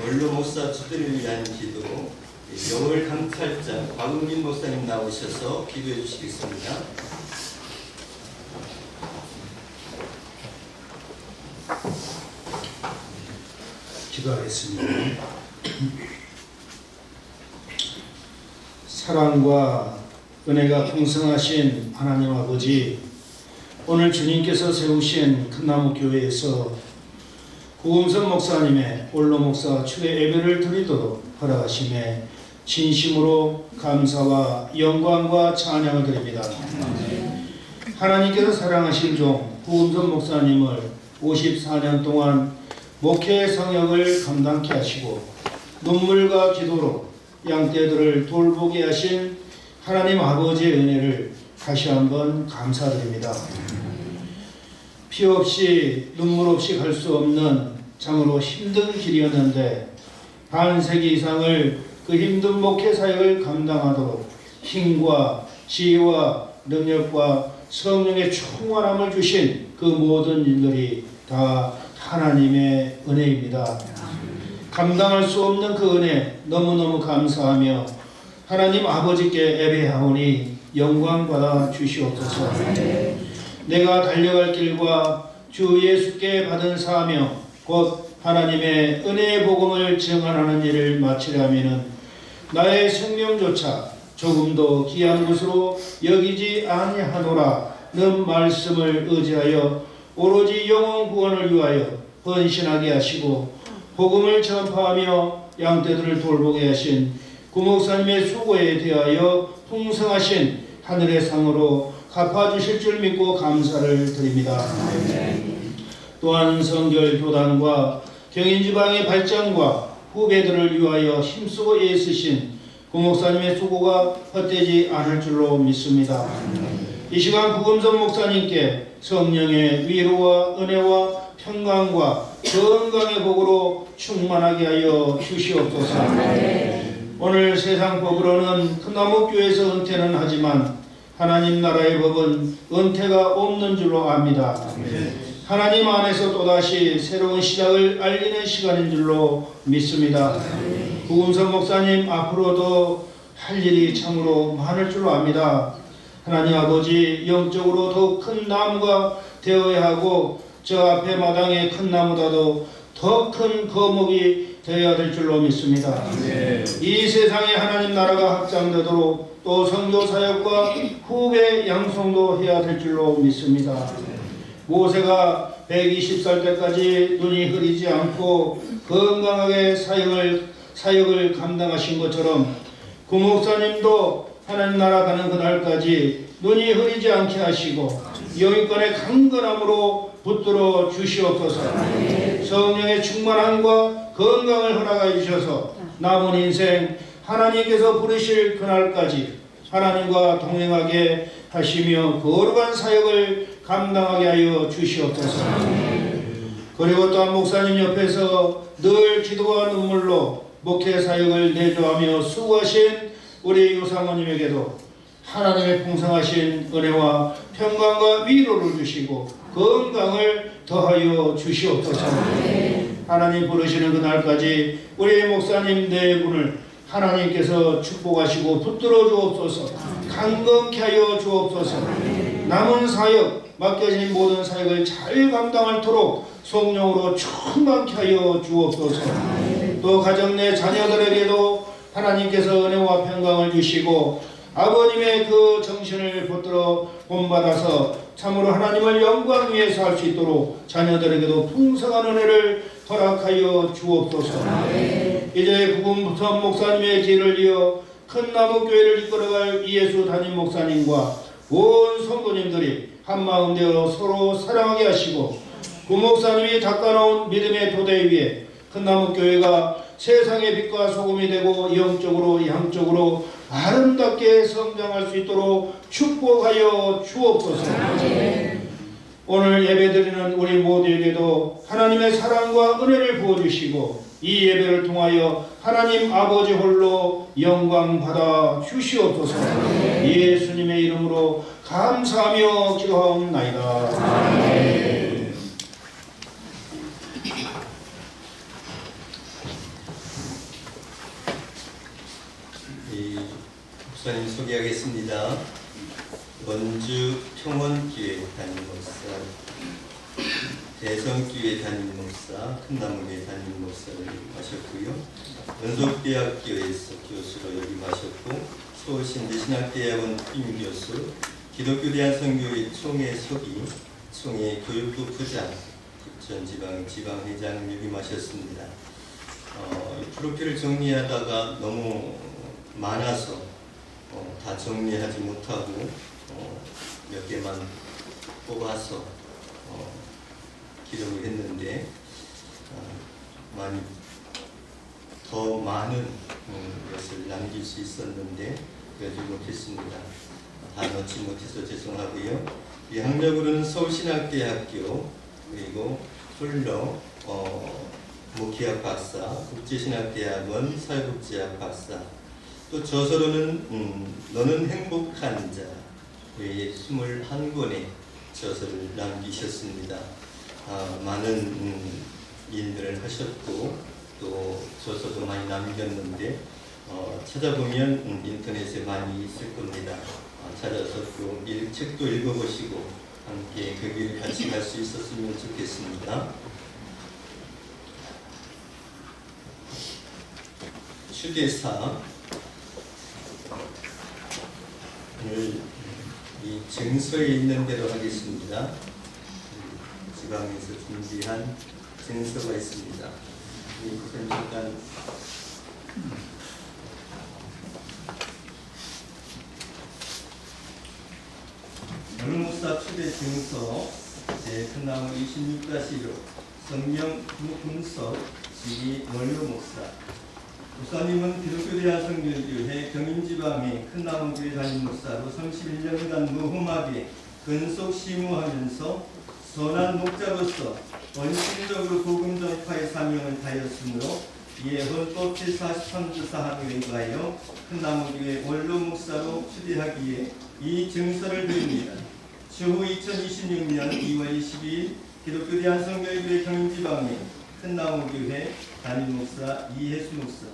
원로 목사 주들을 위한 기도, 영월 감찰자 박은민 목사님 나오셔서 기도해 주시겠습니다. 기도하겠습니다. 사랑과 은혜가 풍성하신 하나님 아버지, 오늘 주님께서 세우신 큰나무 교회에서 구금선 목사님의 원로 목사 추대 예배를 드리도록 허락하심에 진심으로 감사와 영광과 찬양을 드립니다. 하나님께서 사랑하신 종 구금선 목사님을 54년 동안 목회 성역을 감당케 하시고 눈물과 기도로 양떼들을 돌보게 하신 하나님 아버지의 은혜를 다시 한번 감사드립니다. 피 없이 눈물 없이 갈 수 없는 참으로 힘든 길이었는데 반세기 이상을 그 힘든 목회 사역을 감당하도록 힘과 지혜와 능력과 성령의 충만함을 주신 그 모든 일들이 다 하나님의 은혜입니다. 감당할 수 없는 그 은혜 너무너무 감사하며 하나님 아버지께 예배하오니 영광받아 주시옵소서. 내가 달려갈 길과 주 예수께 받은 사명 곧 하나님의 은혜의 복음을 증언하는 일을 마치려면 나의 생명조차 조금도 귀한 것으로 여기지 아니하노라는 말씀을 의지하여 오로지 영혼 구원을 위하여 헌신하게 하시고 복음을 전파하며 양떼들을 돌보게 하신 구목사님의 수고에 대하여 풍성하신 하늘의 상으로 갚아주실 줄 믿고 감사를 드립니다. 또한 성결 교단과 경인지방의 발전과 후배들을 위하여 힘쓰고 애쓰신 구목사님의 수고가 헛되지 않을 줄로 믿습니다. 이 시간 부금선 목사님께 성령의 위로와 은혜와 평강과 건강의 복으로 충만하게 하여 주시옵소서. 오늘 세상 법으로는 큰나무교회에서 은퇴는 하지만 하나님 나라의 법은 은퇴가 없는 줄로 압니다. 하나님 안에서 또다시 새로운 시작을 알리는 시간인 줄로 믿습니다. 부금선 목사님 앞으로도 할 일이 참으로 많을 줄로 압니다. 하나님 아버지, 영적으로 더욱 큰 나무가 되어야 하고 저 앞에 마당에 큰 나무다도 더 큰 거목이 되어야 될 줄로 믿습니다. 이 세상에 하나님 나라가 확장되도록 또 선교 사역과 후배 양성도 해야 될 줄로 믿습니다. 모세가 120살 때까지 눈이 흐리지 않고 건강하게 사역을 감당하신 것처럼 구목사님도 하나님 나라 가는 그날까지 눈이 흐리지 않게 하시고 영육간의 강건함으로 붙들어 주시옵소서. 성령의 충만함과 건강을 허락해 주셔서 남은 인생 하나님께서 부르실 그날까지 하나님과 동행하게 하시며 거룩한 사역을 감당하게 하여 주시옵소서. 그리고 또한 목사님 옆에서 늘 기도와 눈물로 목회 사역을 내조하며 수고하신 우리 유상호님에게도 하나님의 풍성하신 은혜와 평강과 위로를 주시고 건강을 더하여 주시옵소서. 하나님 부르시는 그날까지 우리 목사님 네 분을 하나님께서 축복하시고 붙들어 주옵소서. 강건케 하여 주옵소서. 남은 사역, 맡겨진 모든 사역을 잘 감당하도록 성령으로 충만케 하여 주옵소서. 또 가정 내 자녀들에게도 하나님께서 은혜와 평강을 주시고 아버님의 그 정신을 붙들어 본받아서 참으로 하나님을 영광 위에서 할 수 있도록 자녀들에게도 풍성한 은혜를 허락하여 주옵소서. 이제 부금선 목사님의 길을 이어 큰나무교회를 이끌어갈 이예수 담임 목사님과 온 성도님들이 한마음 되어 서로 사랑하게 하시고 구목사님이 닦아놓은 믿음의 토대 위에 큰나무교회가 세상의 빛과 소금이 되고 영적으로 양적으로 아름답게 성장할 수 있도록 축복하여 주옵소서. 오늘 예배드리는 우리 모두에게도 하나님의 사랑과 은혜를 부어주시고 이 예배를 통하여 하나님 아버지 홀로 영광 받아 주시옵소서. 예수님의 이름으로 감사하며 기도하옵나이다. 목사님 소개하겠습니다. 원주 평원교회 담임 목사, 대성교회 담임 목사, 큰나무교회 담임 목사를 하셨고요. 연속대학교에서 교수로 역임하셨고 서울신대신학대학원 임교수, 기독교대한선교회 총회 서기, 총회 교육부 부장, 부천지방 지방회장을 역임하셨습니다. 프로필을 정리하다가 너무 많아서 다 정리하지 못하고 몇 개만 뽑아서 기록을 했는데 많이 더 많은 것을 남길 수 있었는데 그러지 못했습니다. 다 넣지 못해서 죄송하고요. 이 학력으로는 서울신학대학교 그리고 홀러 목회학 박사, 국제신학대학원 사회복지학 박사, 또 저서로는 너는 행복한 자 외에 21권의 저서를 남기셨습니다. 많은 일들을 하셨고 또 저서도 많이 남겼는데 찾아보면 인터넷에 많이 있을 겁니다. 찾아서 또 책도 읽어보시고 함께 그 길을 같이 갈 수 있었으면 좋겠습니다. 추대사 오늘 이 증서에 있는 대로 하겠습니다. 지방에서 준비한 증서가 있습니다. 이것은 잠깐 목사 초대 증서 제 큰나무 26-1호 성령 금석 지기 원로 목사. 목사님은 기독교대한 성결교회 경인지방의 큰나무교회 담임 목사로 31년간 무험하게 근속 심우하면서 선한 목자로서 원심적으로 복음 전파의 사명을 다했으므로 이에 헌법 제43조 사항에 의하여 큰나무교회 원로 목사로 추대하기에 이 증서를 드립니다. 추후 2026년 2월 22일 기독교 대한성결교회 경인지방의 큰나무교회 담임 목사 이혜수 목사.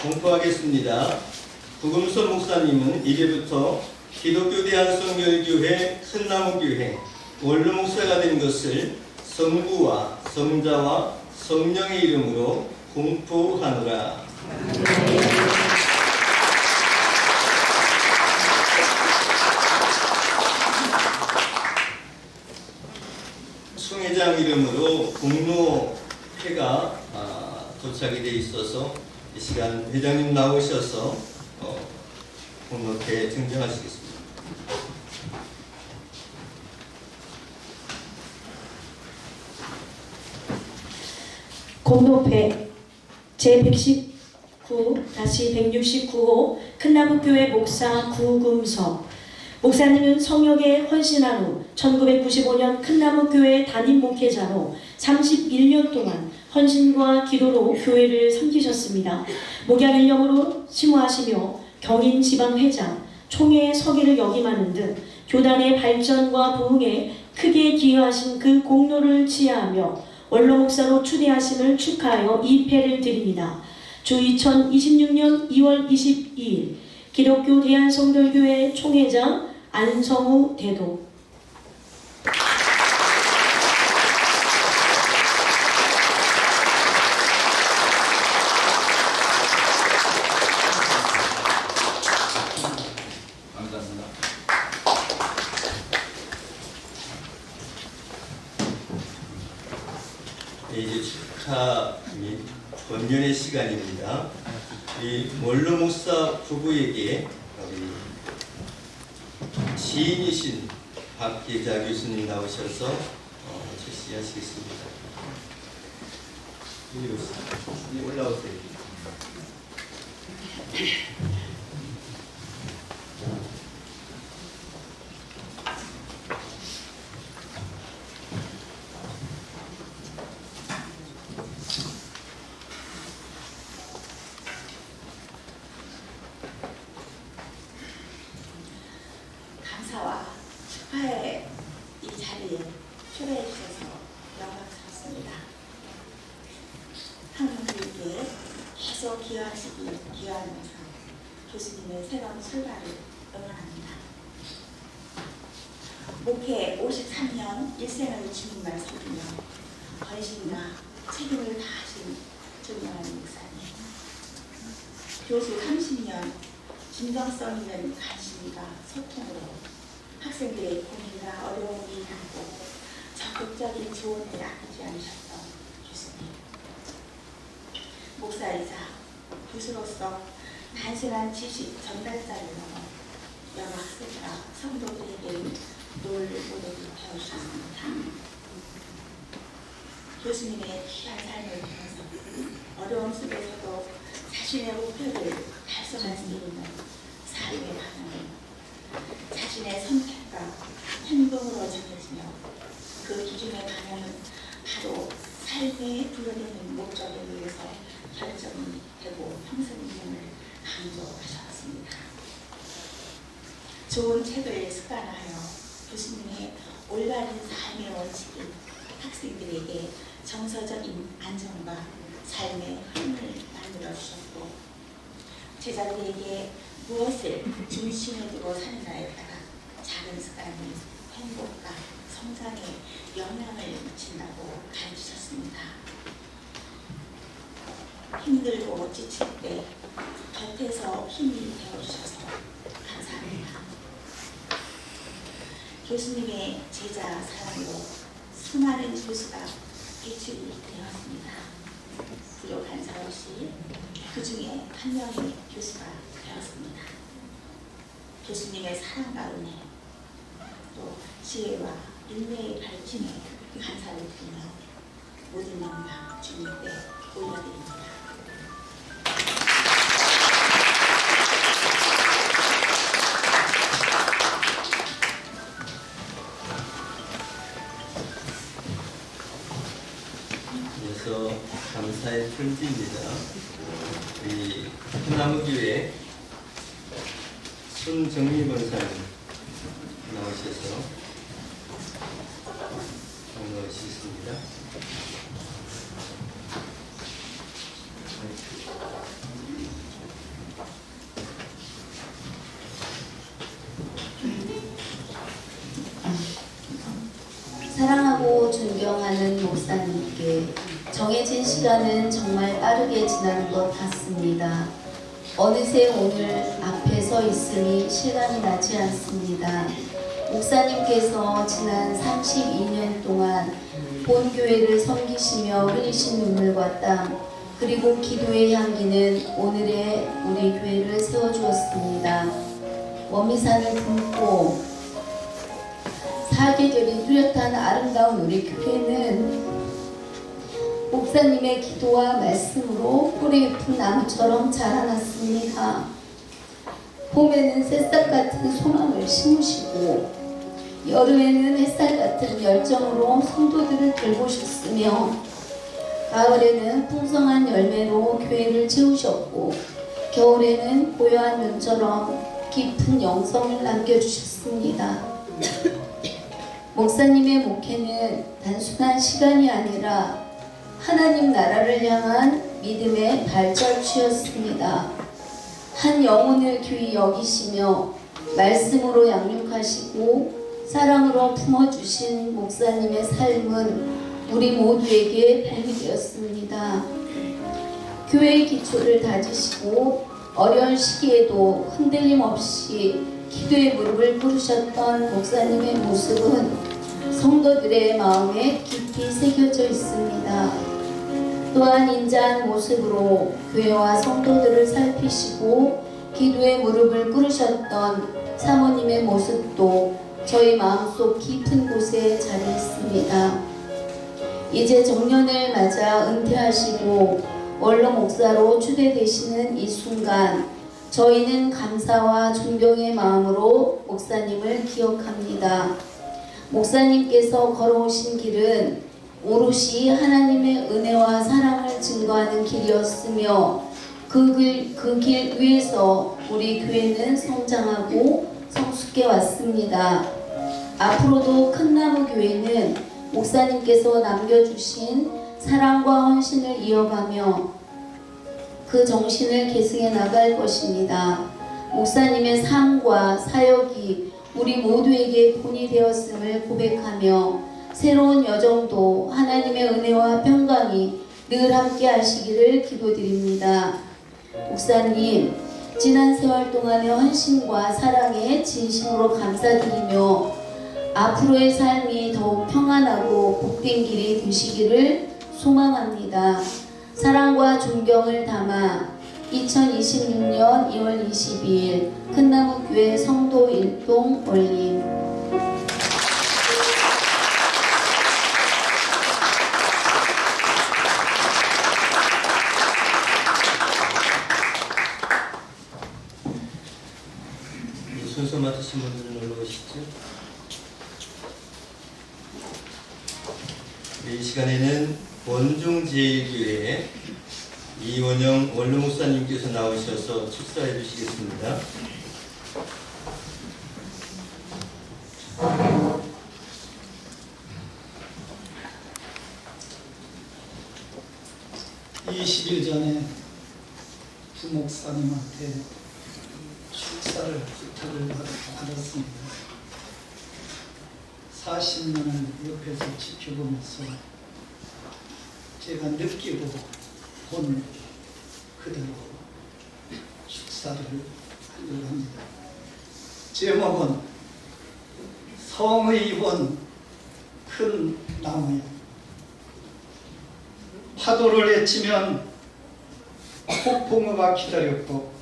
공포하겠습니다. 구금선 목사님은 이제부터 기독교 대한성결교회 큰나무교회 원로 목사가 된 것을 성부와 성자와 성령의 이름으로 공포하노라. 총회장 이름으로 공로회가 도착이 돼 있어서 이 시간 회장님 나오셔서 공로회 증정하시겠습니다. 공로회 제119-169호 큰나무교회 목사 구금석. 목사님은 성역에 헌신한 후 1995년 큰나무교회 담임 목회자로 31년 동안 헌신과 기도로 교회를 섬기셨습니다. 목양일령으로 심호하시며 경인지방회장, 총회 서기를 역임하는 등 교단의 발전과 부흥에 크게 기여하신 그 공로를 지하하며 원로 목사로 추대하심을 축하하여 이패를 드립니다. 주 2026년 2월 22일 기독교 대한성결교회 총회장 안성우 대도. 이제 축하 및 권면의 시간입니다. 이 원로 목사 부부에게 우리 지인이신 박계자 교수님 나오셔서 제시하시겠습니다. 이리 오세요. 올라오세요. 감사와 축하의 이 자리에 초대해 주셔서 영광스럽습니다. 한국교회에 계속 기여하시길 기여하면서 교수님의 새로운 출발을 응원합니다. 목회 53년 일생을 주님만 섬기며 헌신과 책임을 다하신 존경하는 목사님, 교수 30년 진정성 있는 관심과 소통으로 학생들의 고민과 어려움을 이해하고 적극적인 조언을 아끼지 않으셨던 교수님, 목사이자 교수로서 단순한 지식 전달자를 넘어 여러 학생과 성도들에게 놀모델을 배워주셨습니다. 교수님의 귀한 삶을 통해서 어려움 속에서도 자신의 목표를 달성할 수 있는 삶의 방향을 자신의 선택과 행동으로 정해지며 그 기준의 방향은 바로 삶에 불어내는 목적에 의해서 결정이 되고 평생 인생을 강조하셨습니다. 좋은 책을 습관하여 교수님의 올바른 삶의 원칙이 학생들에게 정서적인 안정과 삶의 흐름을 만들어 주셨고, 제자들에게 무엇을 중심에 두고 사느냐에 따라 작은 습관이 행복과 성장에 영향을 미친다고 가르치셨습니다. 힘들고 지칠 때 곁에서 힘이 되어주셔서 감사합니다. 교수님의 제자 사랑으로 수많은 교수가 배출이 되었습니다. 부족한 사 없이 그 중에 한 명의 교수가 되었습니다. 교수님의 사랑과 은혜, 또 지혜와 인내의 발전에 감사를 드리며 모든 영광 주님께 올려드립니다. 이어서 감사의 편지입니다. 우리 큰나무교회 손정미 권사님 나오셔서 반가우시겠습니다. 사랑하고 존경하는 목사님께 정해진 시간은 정말 빠르게 지나는 것 같습니다. 어느새 오늘 앞에 서 있으니 실감이 나지 않습니다. 목사님께서 지난 32년 동안 본교회를 섬기시며 흘리신 눈물과 땀, 그리고 기도의 향기는 오늘의 우리 교회를 세워주었습니다. 원미산을 품고 사계절이 뚜렷한 아름다운 우리 교회는 목사님의 기도와 말씀으로 뿌리 깊은 나무처럼 자라났습니다. 봄에는 새싹 같은 소망을 심으시고 여름에는 햇살 같은 열정으로 성도들을 돌보셨으며 가을에는 풍성한 열매로 교회를 채우셨고 겨울에는 고요한 눈처럼 깊은 영성을 남겨주셨습니다. 목사님의 목회는 단순한 시간이 아니라 하나님 나라를 향한 믿음의 발자취였습니다. 한 영혼을 귀히 여기시며 말씀으로 양육하시고 사랑으로 품어주신 목사님의 삶은 우리 모두에게 복이 되었습니다. 교회의 기초를 다지시고 어려운 시기에도 흔들림 없이 기도의 무릎을 꿇으셨던 목사님의 모습은 성도들의 마음에 깊이 새겨져 있습니다. 또한 인자한 모습으로 교회와 성도들을 살피시고 기도의 무릎을 꿇으셨던 사모님의 모습도 저희 마음속 깊은 곳에 자리했습니다. 이제 정년을 맞아 은퇴하시고 원로 목사로 추대되시는 이 순간 저희는 감사와 존경의 마음으로 목사님을 기억합니다. 목사님께서 걸어오신 길은 오롯이 하나님의 은혜와 사랑을 증거하는 길이었으며 그 길 위에서 우리 교회는 성장하고 성숙해 왔습니다. 앞으로도 큰나무교회는 목사님께서 남겨주신 사랑과 헌신을 이어가며 그 정신을 계승해 나갈 것입니다. 목사님의 삶과 사역이 우리 모두에게 본이 되었음을 고백하며 새로운 여정도 하나님의 은혜와 평강이 늘 함께 하시기를 기도드립니다. 목사님, 지난 세월 동안의 헌신과 사랑에 진심으로 감사드리며 앞으로의 삶이 더욱 평안하고 복된 길이 되시기를 소망합니다. 사랑과 존경을 담아 2026년 2월 22일 큰나무교회 성도 일동 올림. 순서 맡으신 분들은 올라오시죠. 이 시간에는 원종제일교회 이원영 원로 목사님께서 나오셔서 축사해 주시겠습니다. (20일) 전에 부목사님한테 축사를 부탁을 받았습니다. 40년을 옆에서 지켜보면서 제가 느끼고 본 그대로 축사를 하려고 합니다. 제목은 성의원 큰 나무야. 파도를 헤치면 폭풍우가 기다렸고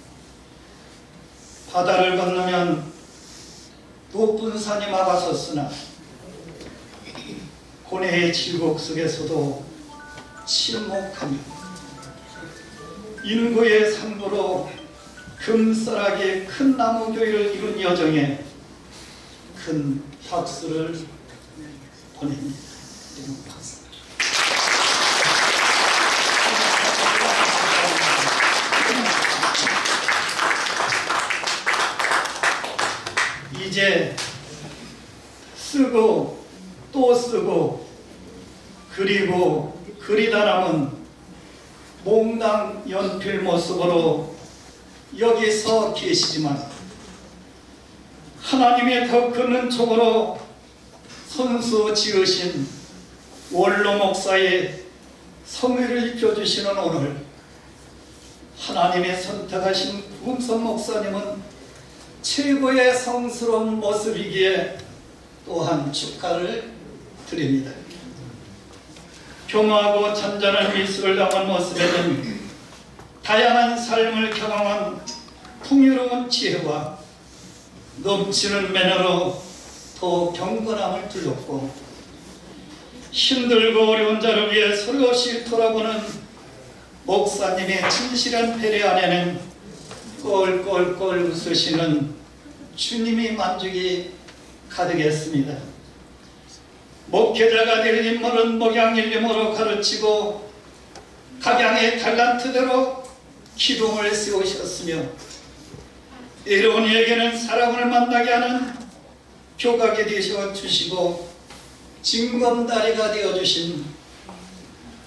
바다를 건너면 높은 산이 막아섰으나 고뇌의 질곡 속에서도 침묵하며 인구의 상부로 금싸라기의 큰 나무 교회를 이룬 여정에 큰 박수를 보냅니다. 박수. 이제 쓰고 또 쓰고 그리고 그리다 남은 몽당 연필 모습으로 여기 서 계시지만 하나님의 더 큰 은총으로 손수 지으신 원로 목사의 성의를 입혀주시는 오늘 하나님의 선택하신 구금선 목사님은 최고의 성스러운 모습이기에 또한 축하를 드립니다. 겸허하고 잔잔한 미술을 담은 모습에는 다양한 삶을 경험한 풍요로운 지혜와 넘치는 매너로 더 경건함을 둘렀고 힘들고 어려운 자를 위해 소리 없이 돌아보는 목사님의 진실한 배려 안에는 꼴꼴꼴 웃으시는 주님이 만족이 가득했습니다. 목회자가 될 인물은 목양일림으로 가르치고 각양의 달란트대로 기둥을 세우셨으며 이로운 이에게는 사람을 만나게 하는 교각이 되어 주시고 징검다리가 되어주신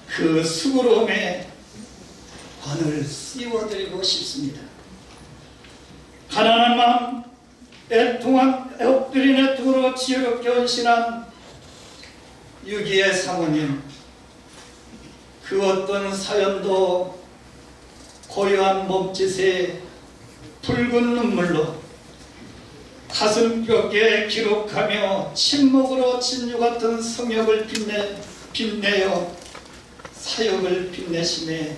그 수고로움에 관을 씌워드리고 싶습니다. 가난한 마음, 애통한 엎드린 애통으로 지혜롭게 헌신한 유기의 사모님, 그 어떤 사연도 고요한 몸짓에 붉은 눈물로 가슴벽에 기록하며 침묵으로 진유 같은 성역을 빛내어 사역을 빛내심에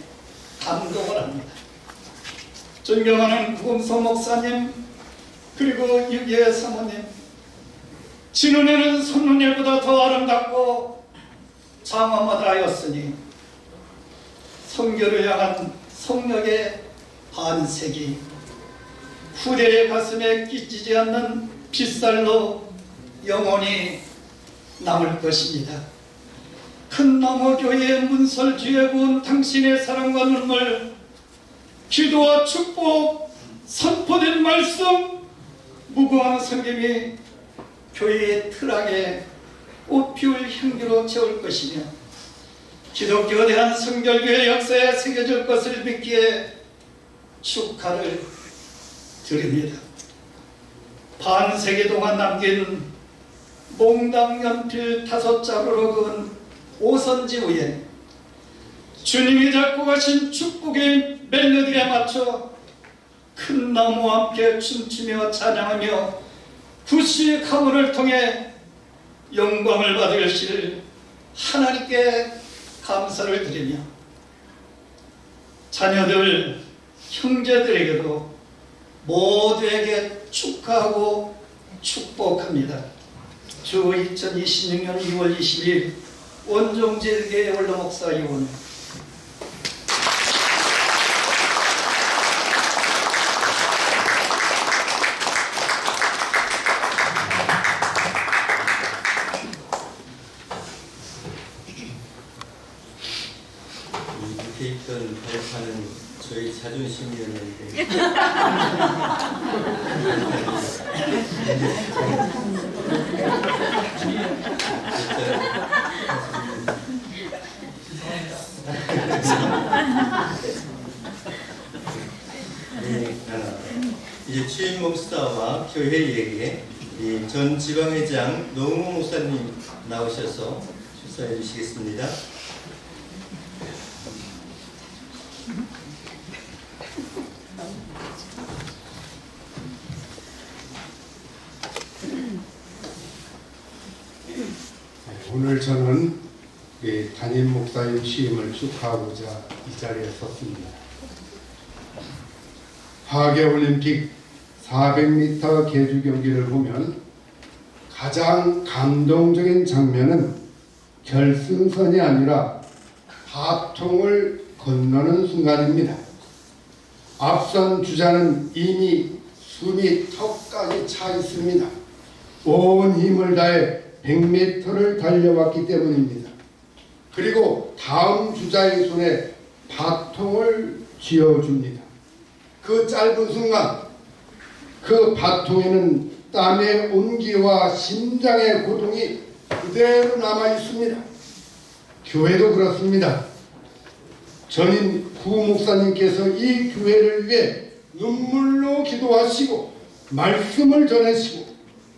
감동을 합니다. 존경하는 구금선 목사님 그리고 유기의 사모님, 진은혜는 손눈에보다 더 아름답고 장엄하다였으니 성교를 향한 성역의 반색이 후대의 가슴에 끼치지 않는 빗살로 영원히 남을 것입니다. 큰 나무 교회의 문설 뒤에 부은 당신의 사랑과 눈물, 기도와 축복, 선포된 말씀, 무궁한 성김이 교회의 트락에 꽃 피울 향기로 채울 것이며 기독교에 대한 성결교의 역사에 새겨질 것을 믿기에 축하를 드립니다. 반세기 동안 남긴 몽당 연필 5자루로 그은 오선지 위에 주님이 잡고 가신 축복의 멜로디에 맞춰 큰 나무와 함께 춤추며 찬양하며 구시의 가문을 통해 영광을 받으실 하나님께 감사를 드리며 자녀들, 형제들에게도 모두에게 축하하고 축복합니다. 주 2026년 2월 20일 원종제일교회 원로목사 이원 밑에 있던 발판은 저희 자존심이었는데 이제 취임 목사와 교회에게 전 지방회장 노웅호 목사님 나오셔서 축사해 주시겠습니다. 오늘 저는 우리 담임 목사님 취임을 축하하고자 이 자리에 섰습니다. 하계올림픽 400m 계주 경기를 보면 가장 감동적인 장면은 결승선이 아니라 바통을 건너는 순간입니다. 앞선 주자는 이미 숨이 턱까지 차 있습니다. 온 힘을 다해 100m를 달려왔기 때문입니다. 그리고 다음 주자의 손에 바통을 쥐어줍니다. 그 짧은 순간 그 바통에는 땀의 온기와 심장의 고동이 그대로 남아 있습니다. 교회도 그렇습니다. 전임 구 목사님께서 이 교회를 위해 눈물로 기도하시고 말씀을 전하시고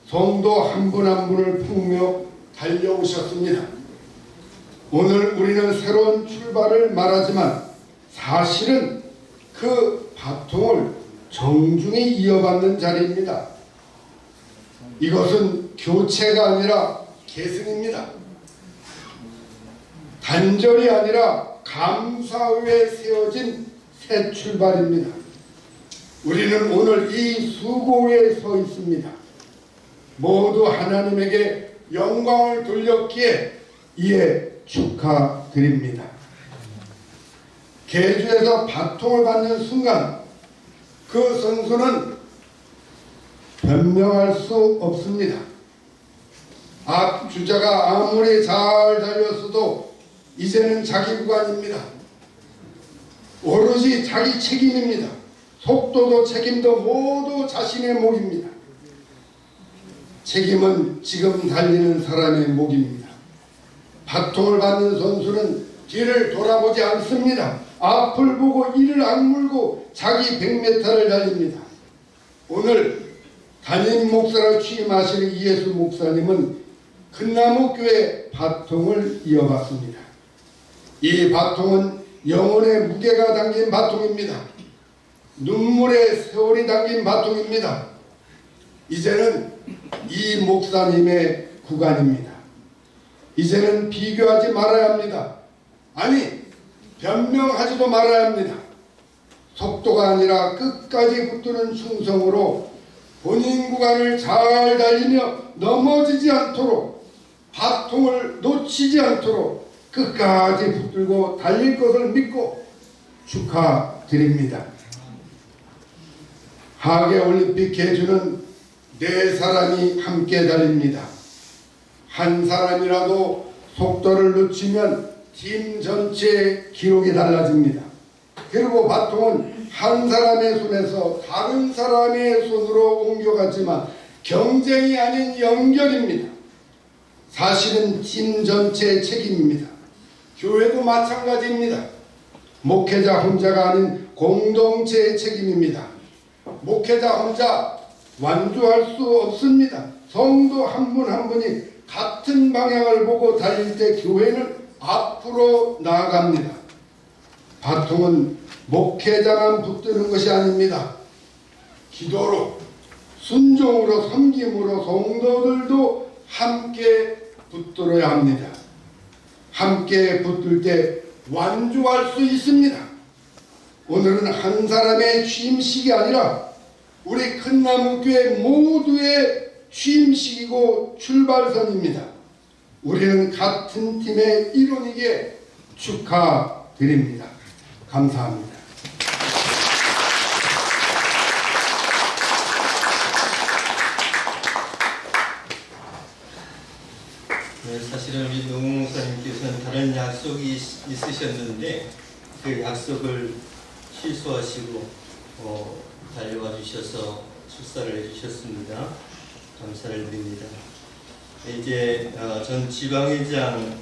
성도 한 분 한 분을 품으며 달려오셨습니다. 오늘 우리는 새로운 출발을 말하지만 사실은 그 바통을 정중히 이어받는 자리입니다. 이것은 교체가 아니라 계승입니다. 단절이 아니라 감사 후에 세워진 새 출발입니다. 우리는 오늘 이 수고에 서 있습니다. 모두 하나님에게 영광을 돌렸기에 이에 축하드립니다. 계주에서 바통을 받는 순간 그 선수는 변명할 수 없습니다. 앞 주자가 아무리 잘 달렸어도 이제는 자기 구간입니다. 오로지 자기 책임입니다. 속도도 책임도 모두 자신의 몫입니다. 책임은 지금 달리는 사람의 몫입니다. 바통을 받는 선수는 뒤를 돌아보지 않습니다. 앞을 보고 이를 악물고 자기 100m를 달립니다. 오늘 담임 목사로 취임하실 이예수 목사님은 큰나무교회 바통을 이어받습니다. 이 바통은 영혼의 무게가 담긴 바통입니다. 눈물의 세월이 담긴 바통입니다. 이제는 이 목사님의 구간입니다. 이제는 비교하지 말아야 합니다. 아니, 변명하지도 말아야 합니다. 속도가 아니라 끝까지 붙드는 충성으로 본인 구간을 잘 달리며 넘어지지 않도록 바통을 놓치지 않도록 끝까지 붙들고 달릴 것을 믿고 축하드립니다. 하계올림픽 계주는 네 사람이 함께 달립니다. 한 사람이라도 속도를 놓치면 팀 전체의 기록이 달라집니다. 그리고 바통은 한 사람의 손에서 다른 사람의 손으로 옮겨갔지만 경쟁이 아닌 연결입니다. 사실은 팀 전체의 책임입니다. 교회도 마찬가지입니다. 목회자 혼자가 아닌 공동체의 책임입니다. 목회자 혼자 완주할 수 없습니다. 성도 한 분 한 분이 같은 방향을 보고 달릴 때 교회는 앞으로 나아갑니다. 바통은 목회자만 붙드는 것이 아닙니다. 기도로, 순종으로, 섬김으로 성도들도 함께 붙들어야 합니다. 함께 붙들 때 완주할 수 있습니다. 오늘은 한 사람의 취임식이 아니라 우리 큰나무교회 모두의 취임식이고 출발선입니다. 우리는 같은 팀의 일원이기에 축하드립니다. 감사합니다. 네, 사실은 우리 노웅 목사님께서는 다른 약속이 있으셨는데 그 약속을 취소하시고 달려와 주셔서 축사를 해주셨습니다. 감사를 드립니다. 이제 전 지방회장이신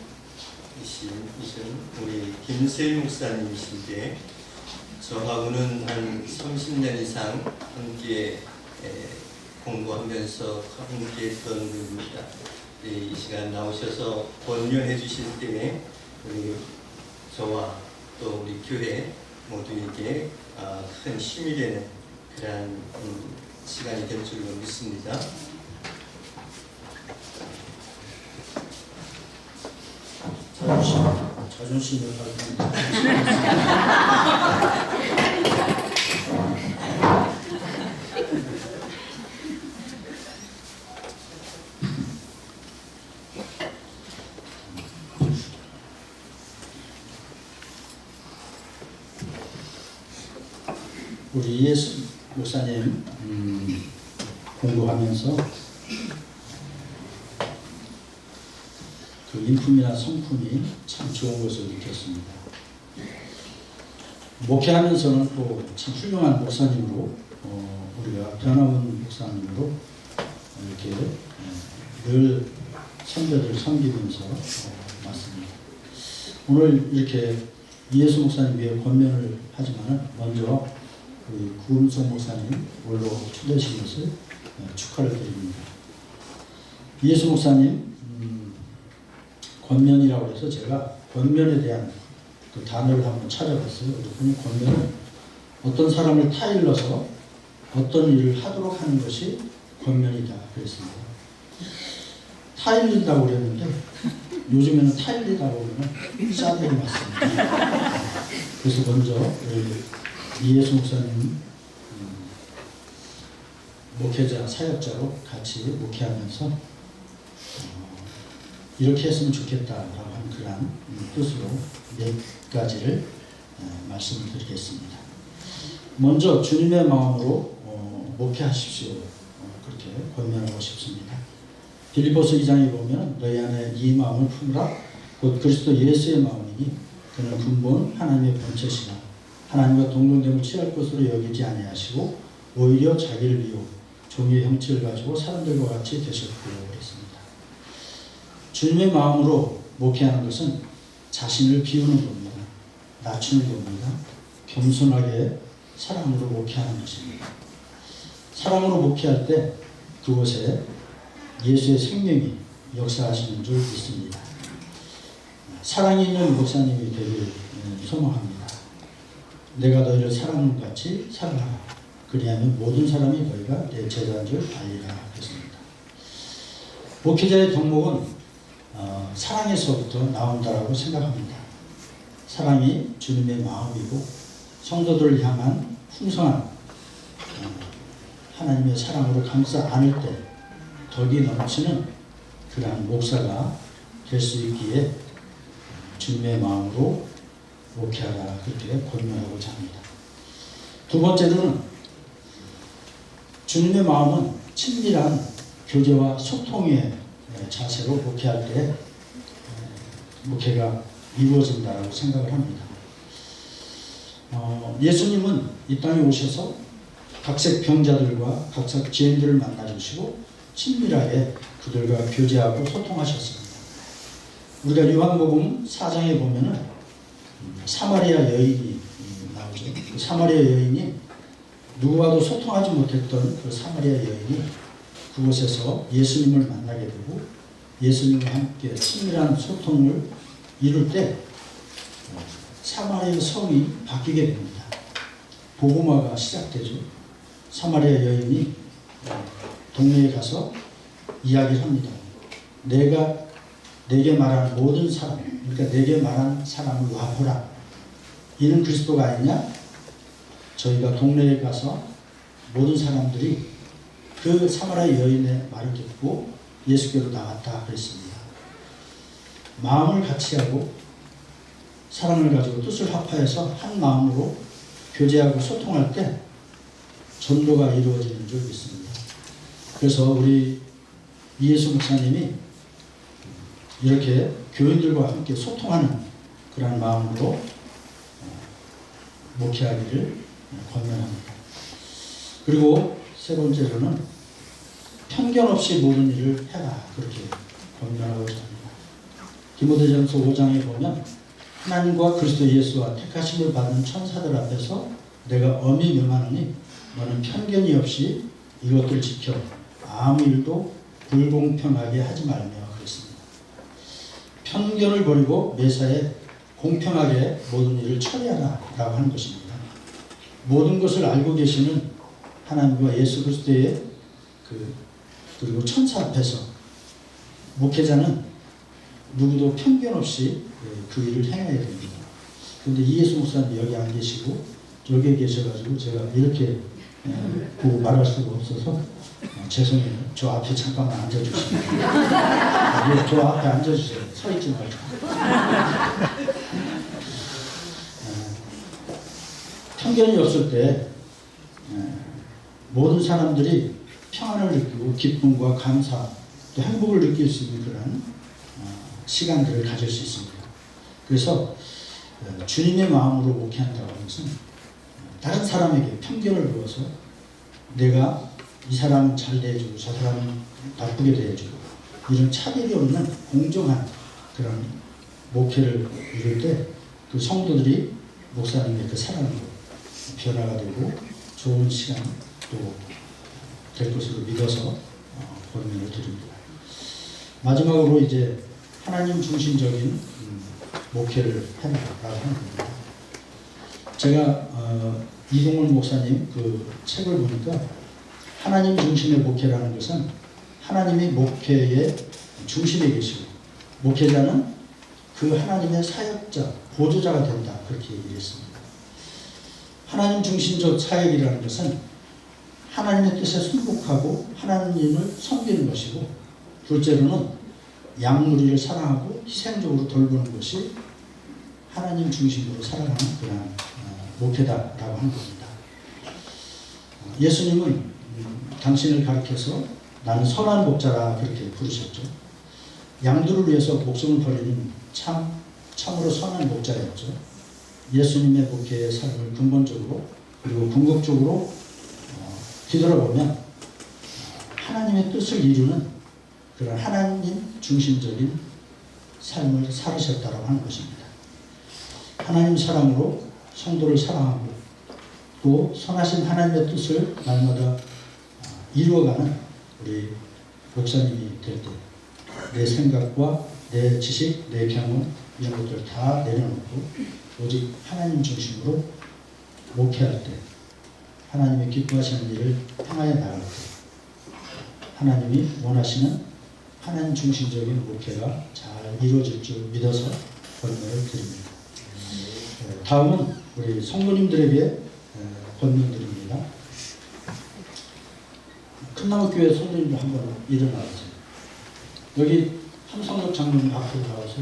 우리 김세희 목사님이신데 저하고는 한 30년 이상 함께 공부하면서 함께 했던 분입니다. 이 시간 나오셔서 권유해 주실 때 우리 저와 또 우리 교회 모두에게 큰 힘이 되는 그러한 시간이 될 줄로 믿습니다. 자존심을 밟고 우리 이예수 목사님 공부하면서 그 인품이나 성품이 참 좋은 것을 느꼈습니다. 목회하면서는 또 참 훌륭한 목사님으로 우리가 변함없는 목사님으로 이렇게 늘 선배들 섬기면서 맞습니다. 오늘 이렇게 이예수 목사님 위해 권면을 하지만 먼저 우리 구은성 목사님 원로 초대하신 것을 축하를 드립니다. 이예수 목사님 권면이라고 해서 제가 권면에 대한 그 단어를 한번 찾아봤어요. 그랬더니 권면은 어떤 사람을 타일러서 어떤 일을 하도록 하는 것이 권면이다 그랬습니다. 타일린다고 그랬는데 요즘에는 타일리다고 그러면 싸대기 맞습니다. 그래서 먼저 이예수 목사님 목회자, 사역자로 같이 목회하면서 이렇게 했으면 좋겠다라고 하는 그런 뜻으로 몇 가지를 말씀을 드리겠습니다. 먼저 주님의 마음으로 목회하십시오. 그렇게 권면하고 싶습니다. 빌립보서 2장에 보면 너희 안에 이 마음을 품으라 곧 그리스도 예수의 마음이니 그는 근본 하나님의 본체시나 하나님과 동등됨을 취할 것으로 여기지 아니하시고 오히려 자기를 비워 종의 형체를 가지고 사람들과 같이 되셨고 그랬습니다. 주님의 마음으로 목회하는 것은 자신을 비우는 겁니다. 낮추는 겁니다. 겸손하게 사랑으로 목회하는 것입니다. 사랑으로 목회할 때 그곳에 예수의 생명이 역사하시는 줄 믿습니다. 사랑이 있는 목사님이 되길 소망합니다. 내가 너희를 사랑하는 것 같이 사랑하라. 그리하면 모든 사람이 너희가 내 제자인 줄 알리라 했습니다. 목회자의 덕목은 사랑에서부터 나온다라고 생각합니다. 사랑이 주님의 마음이고 성도들을 향한 풍성한 하나님의 사랑으로 감싸 안을 때 덕이 넘치는 그러한 목사가 될 수 있기에 주님의 마음으로 목회하라 그렇게 권면하고자 합니다. 두 번째로는 주님의 마음은 친밀한 교제와 소통의 자세로 목회할 때 목회가 이루어진다고 생각을 합니다. 예수님은 이 땅에 오셔서 각색 병자들과 각색 죄인들을 만나주시고 친밀하게 그들과 교제하고 소통하셨습니다. 우리가 요한복음 4장에 보면은 사마리아 여인이 나오죠. 그 사마리아 여인이 누구와도 소통하지 못했던 그 사마리아 여인이 그곳에서 예수님을 만나게 되고 예수님과 함께 친밀한 소통을 이룰 때 사마리아 성이 바뀌게 됩니다. 복음화가 시작되죠. 사마리아 여인이 동네에 가서 이야기를 합니다. 내가 내게 말한 모든 사람, 그러니까 내게 말한 사람을 와보라. 이는 그리스도가 아니냐? 저희가 동네에 가서 모든 사람들이 그 사마리아 여인의 말을 듣고 예수께로 나갔다 그랬습니다. 마음을 같이 하고 사랑을 가지고 뜻을 합하여서 한 마음으로 교제하고 소통할 때 전도가 이루어지는 줄 믿습니다. 그래서 우리 이예수 목사님이 이렇게 교인들과 함께 소통하는 그런 마음으로 목회하기를 권면합니다. 그리고 세 번째로는 편견 없이 모든 일을 해라 그렇게 권면하고자 합니다. 디모데전서 5장에 보면 하나님과 그리스도 예수와 택하심을 받은 천사들 앞에서 내가 엄히 명하노니 너는 편견이 없이 이것들을 지켜 아무 일도 불공평하게 하지 말며 그랬습니다. 편견을 버리고 매사에 공평하게 모든 일을 처리하라 라고 하는 것입니다. 모든 것을 알고 계시는 하나님과 예수 그리스도의 그리고 천사 앞에서 목회자는 누구도 편견 없이 그 일을 행해야 됩니다. 그런데 이예수 목사님 여기 안 계시고 여기 계셔가지고 제가 이렇게 보고 말할 수가 없어서 죄송해요. 저 앞에 잠깐만 앉아주시면 저 앞에 앉아주세요. 서 있지 말고. 편견이 없을 때 모든 사람들이 평안을 느끼고 기쁨과 감사 또 행복을 느낄 수 있는 그런 시간들을 가질 수 있습니다. 그래서 주님의 마음으로 목회한다고 하는 것은 다른 사람에게 편견을 두어서 내가 이 사람은 잘 대해주고 저 사람은 나쁘게 대해주고 이런 차별이 없는 공정한 그런 목회를 이룰 때 그 성도들이 목사님의 그 사랑으로 변화가 되고 좋은 시간 또 될 것으로 믿어서 권면을 드립니다. 마지막으로 이제 하나님 중심적인 목회를 해라라고 하는 겁니다. 제가 이동훈 목사님 그 책을 보니까 하나님 중심의 목회라는 것은 하나님이 목회의 중심에 계시고 목회자는 그 하나님의 사역자, 보조자가 된다 그렇게 얘기했습니다. 하나님 중심적 사역이라는 것은 하나님의 뜻에 순복하고 하나님을 섬기는 것이고 둘째로는 양무리를 사랑하고 희생적으로 돌보는 것이 하나님 중심으로 살아가는 그런 목회다라고 하는 겁니다. 예수님은 당신을 가리켜서 나는 선한 목자라 그렇게 부르셨죠. 양들을 위해서 목숨을 버리는 참으로 선한 목자였죠. 예수님의 목회의 삶을 근본적으로 그리고 궁극적으로 뒤돌아보면 하나님의 뜻을 이루는 그런 하나님 중심적인 삶을 살으셨다고 하는 것입니다. 하나님 사랑으로 성도를 사랑하고 또 선하신 하나님의 뜻을 날마다 이루어가는 우리 목사님이 될 때 내 생각과 내 지식, 내 경험 이런 것들을 다 내려놓고 오직 하나님 중심으로 목회할 때 하나님의 기뻐하시는 일을 행하여 나갈 때 하나님이 원하시는 하나님 중심적인 목회가 잘 이루어질 줄 믿어서 권면을 드립니다. 다음은 우리 성도님들에게 권면드립니다. 큰나무교회 성도님들 한번 일어나세요. 여기 함성록 장로님 앞으로 나와서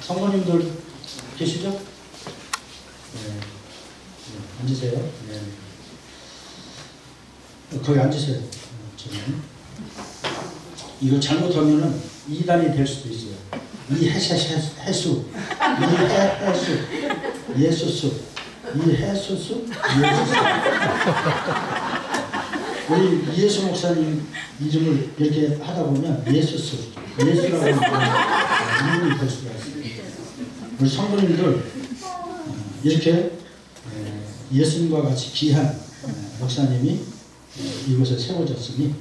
성도님들 계시죠? 네. 앉으세요. 네. 거기 앉으세요. 저는 이거 잘못하면은 이단이 될 수도 있어요. 해수, 예수수, 예수수. 우리 이예수 목사님 이름을 이렇게 하다 보면 예수라고 하는 이름이 될 수가 있습니다. 우리 성도님들 이렇게 예수님과 같이 귀한 목사님이 이곳에 세워졌으니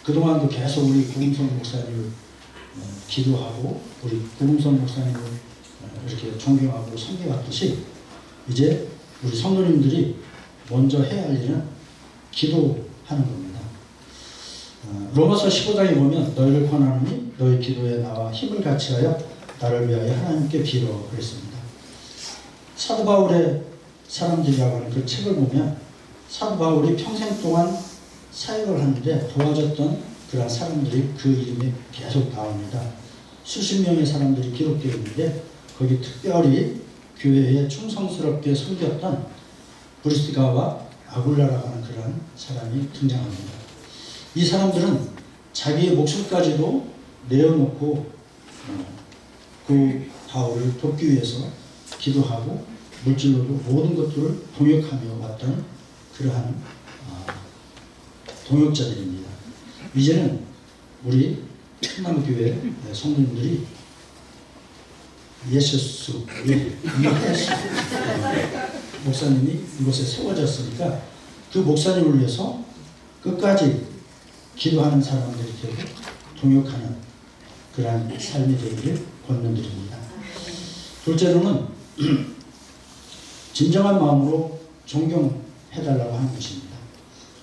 그동안도 계속 우리 구금성 목사님을 기도하고 우리 구금성 목사님을 이렇게 존경하고 섬겨왔듯이 이제 우리 성도님들이 먼저 해야 할 일은 기도하는 겁니다. 로마서 15장에 보면 너희를 권하노니 너희 기도에 나와 힘을 같이하여 나를 위하여 하나님께 빌어 그랬습니다. 사도 바울의 사람들이라고 하는 그 책을 보면 사도 바울이 평생 동안 사역을 하는데 도와줬던 그런 사람들이 그 이름이 계속 나옵니다. 수십 명의 사람들이 기록되어 있는데 거기 특별히 교회에 충성스럽게 섬겼던 브리스가와 아굴라라고 하는 그런 사람이 등장합니다. 이 사람들은 자기의 목숨까지도 내어놓고 그 바울을 돕기 위해서 기도하고 물질로도 모든 것들을 동역하며 왔던 그러한 동역자들입니다. 이제는 우리 큰나무교회 성도님들이 예수 목사님이 이곳에 세워졌으니까 그 목사님을 위해서 끝까지 기도하는 사람들이 되고 동역하는 그러한 삶이 되기를 권면드립니다. 둘째로는 진정한 마음으로 존경해달라고 하는 것입니다.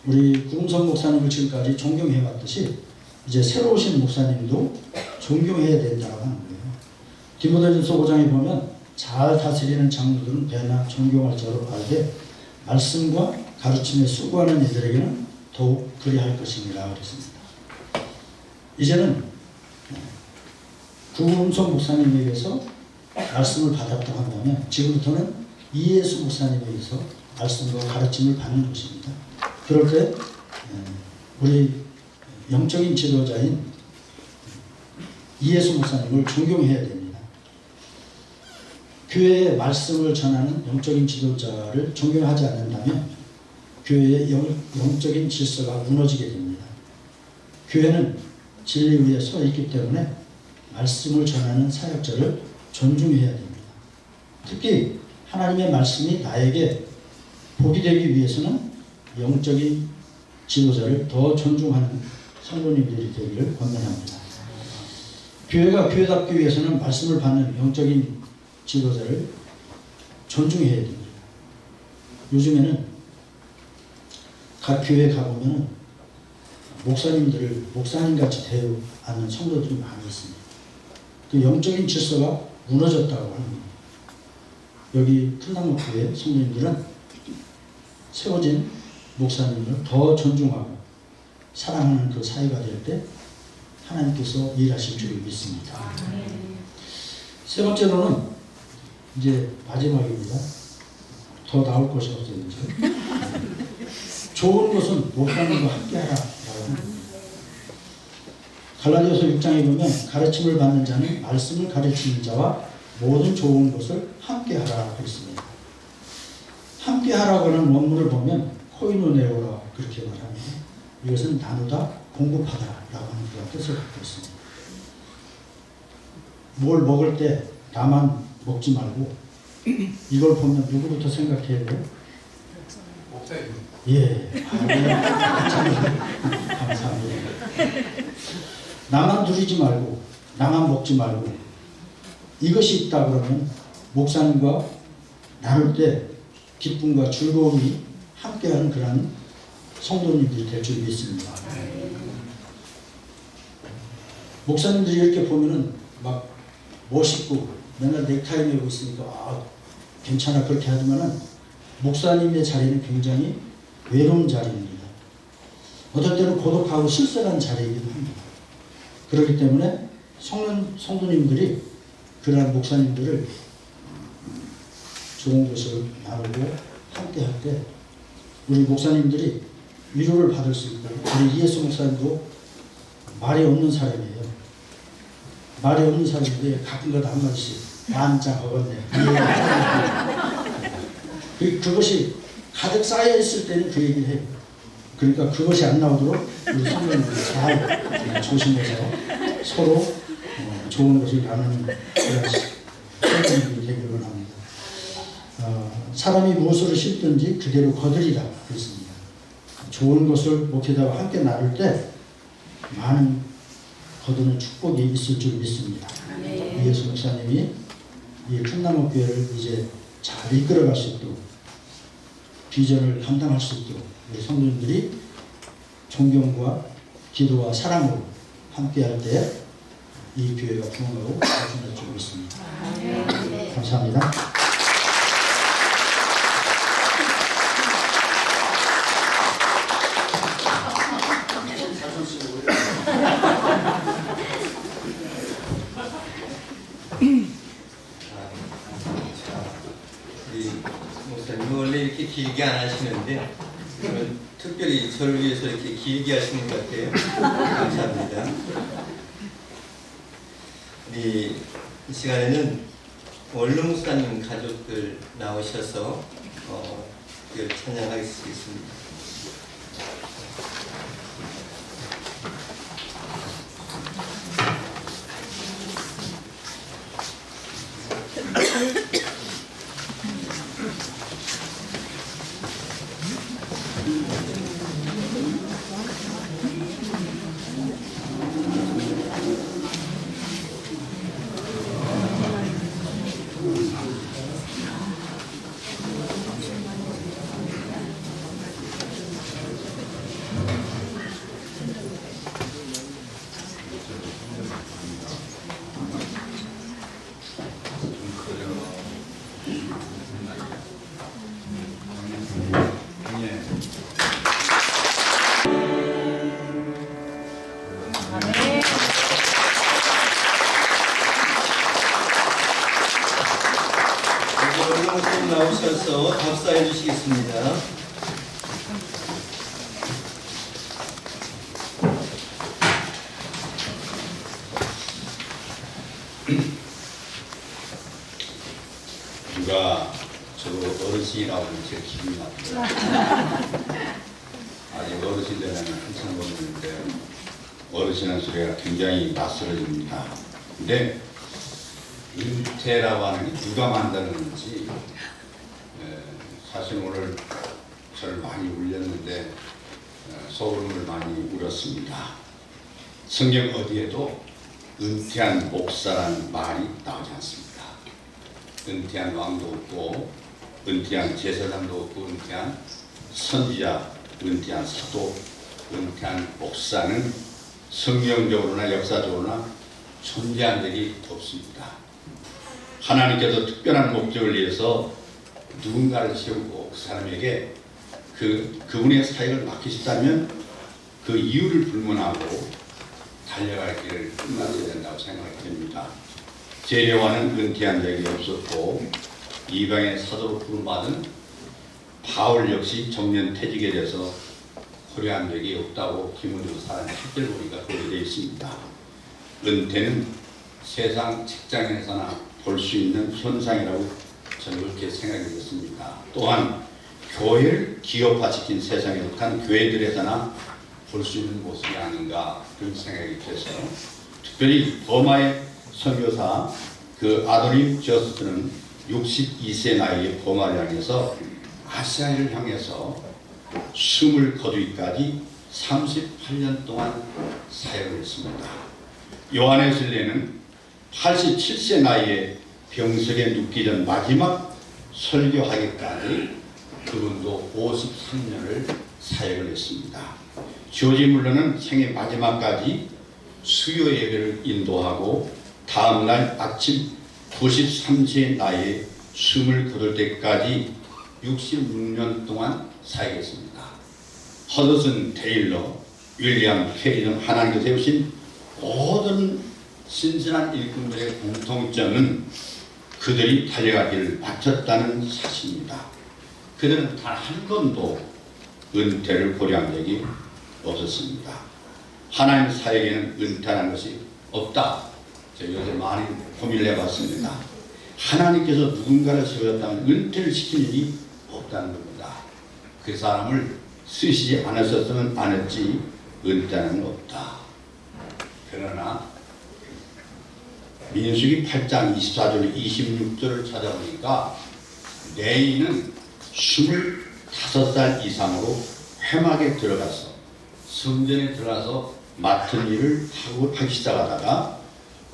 우리 구금성 목사님을 지금까지 존경해왔듯이 이제 새로 오신 목사님도 존경해야 된다고 하는 거예요. 디모데전서 5장에 보면 잘 다스리는 장로들은 배나 존경할 자로 알되 말씀과 가르침에 수고하는 이들에게는 더욱 그리할 것입니다. 그랬습니다. 이제는 구음성 목사님에게서 말씀을 받았다고 한다면 지금부터는 이예수 목사님에게서 말씀과 가르침을 받는 것입니다. 그럴 때 우리 영적인 지도자인 이예수 목사님을 존경해야 됩니다. 교회의 말씀을 전하는 영적인 지도자를 존경하지 않는다면 교회의 영적인 질서가 무너지게 됩니다. 교회는 진리 위에 서 있기 때문에 말씀을 전하는 사역자를 존중해야 됩니다. 특히 하나님의 말씀이 나에게 복이 되기 위해서는 영적인 지도자를 더 존중하는 성도님들이 되기를 권면합니다. 교회가 교회답기 위해서는 말씀을 받는 영적인 지도자를 존중해야 됩니다. 요즘에는 각 교회에 가보면 목사님들을 목사님같이 대우 않는 성도들이 많이 있습니다. 그 영적인 질서가 무너졌다고 하는 겁니다. 여기 큰나무교회 성도님들은 세워진 목사님을 더 존중하고 사랑하는 그 사이가 될 때 하나님께서 일하실 줄 믿습니다. 세 번째로는 이제 마지막입니다. 더 나올 것이 없어요. 좋은 것은 목사님과 함께하라라고 합니다. 갈라디아서 6장에 보면 가르침을 받는 자는 말씀을 가르치는 자와 모든 좋은 것을 함께하라고 했습니다. 함께하라고 하는 원문을 보면 코이노네오라 그렇게 말합니다. 이것은 나누다, 공급하다라고 하는 그런 뜻을 갖고 있습니다. 뭘 먹을 때 나만 먹지 말고 이걸 보면 누구부터 생각해야 돼요? 목사님. 예. 감사합니다. 나만 누리지 말고 나만 먹지 말고 이것이 있다 그러면 목사님과 나눌 때 기쁨과 즐거움이 함께하는 그런 성도님들이 될 줄 믿습니다. 목사님들이 이렇게 보면은 막 멋있고 맨날 넥타이 메고 있으니까 괜찮아 그렇게 하지만은 목사님의 자리는 굉장히 외로운 자리입니다. 어떨 때는 고독하고 쓸쓸한 자리이기도 합니다. 그렇기 때문에 성도님들이 그러한 목사님들을 좋은 것을 나누고 함께 할 때 우리 목사님들이 위로를 받을 수 있고 우리 이예수 목사님도 말이 없는 사람이에요. 말이 없는 사람인데 가끔가다 한마디씩 완장하겠네. 그것이 가득 쌓여 있을 때는 그 얘기를 해요. 그러니까 그것이 안 나오도록 우리 성도님들이 잘 조심해서 서로 좋은 것을 나누는 그런 성도님들이 되기를 원합니다. 사람이 무엇을 심든지 그대로 거두리라 그랬습니다. 좋은 것을 목회자와 함께 나눌 때 많은 거두는 축복이 있을 줄 믿습니다. 이예수 목사님이 이 큰나무교회를 이제 잘 이끌어갈 수 있도록 비전을 감당할 수 있도록 우리 성도님들이 존경과 기도와 사랑으로 함께할 때 이 교회가 부흥하고 발전할 줄 믿습니다. 감사합니다. 우리 목사님 원래 이렇게 길게 안 하시는데 오늘 특별히 저를 위해서 이렇게 길게 하시는 것 같아요. 감사합니다. 우리 이 시간에는 원로 목사님 가족들 나오셔서 찬양하겠습니다. 위해서 답사해 주시겠습니다. 누가 저거 어르신이라고 하면 제일 기분이 나쁘더라고요. 아직 어르신 되려면 한참 걸리는데 어르신한 소리가 굉장히 낯설어집니다. 근데 은퇴라고 하는 게 누가 만드는지 사실 오늘 저를 많이 울렸는데 소름을 많이 울었습니다. 성경 어디에도 은퇴한 목사라는 말이 나오지 않습니다. 은퇴한 왕도 없고 은퇴한 제사장도 없고 은퇴한 선지자, 은퇴한 사도, 은퇴한 목사는 성경적으로나 역사적으로나 존재한 적이 없습니다. 하나님께서 특별한 목적을 위해서 누군가를 세우고 그 사람에게 그분의 사역을 맡기시다면 그 이유를 불문하고 달려갈 길을 끝나야 된다고 생각이 됩니다. 제레와는 은퇴한 적이 없었고 이방의 사도로 부름받은 바울 역시 정년 퇴직에 대해서 고려한 적이 없다고 김은주 사람 7절 보니까 그렇게 되어 있습니다. 은퇴는 세상 직장에서나 볼 수 있는 현상이라고 저는 그렇게 생각이 됐습니다. 또한 교회를 기업화시킨 세상에 속한 교회들에서나 볼 수 있는 모습이 아닌가 그런 생각이 돼서 특별히 버마의 선교사 그 아도님 저스트는 62세 나이에 버마를 향해서 아시아를 향해서 숨을 거두기까지 38년 동안 사역을 했습니다. 요한의 순례는 87세 나이에 병석에 눕기 전 마지막 설교하기까지 그분도 53년을 사역을 했습니다. 조지 물러는 생애 마지막까지 수요 예배를 인도하고 다음날 아침 93세 나이에 숨을 거둘 때까지 66년 동안 사역했습니다. 허드슨 테일러, 윌리엄 캐리 등 하나님께서 세우신 모든 신실한 일꾼들의 공통점은 그들이 달려가기를 마쳤다는 사실입니다. 그들은 단 한 번도 은퇴를 고려한 적이 없었습니다. 하나님 사역에는 은퇴하는 것이 없다. 제가 요새 많이 고민을 해봤습니다. 하나님께서 누군가를 세우셨다면 은퇴를 시키는 일이 없다는 겁니다. 그 사람을 쓰시지 않으셨으면 안 했지 은퇴는 없다. 그러나 민수기 8장 24절 26절을 찾아보니까 레이는 25살 이상으로 회막에 들어가서 성전에 들어가서 맡은 일을 하기 시작하다가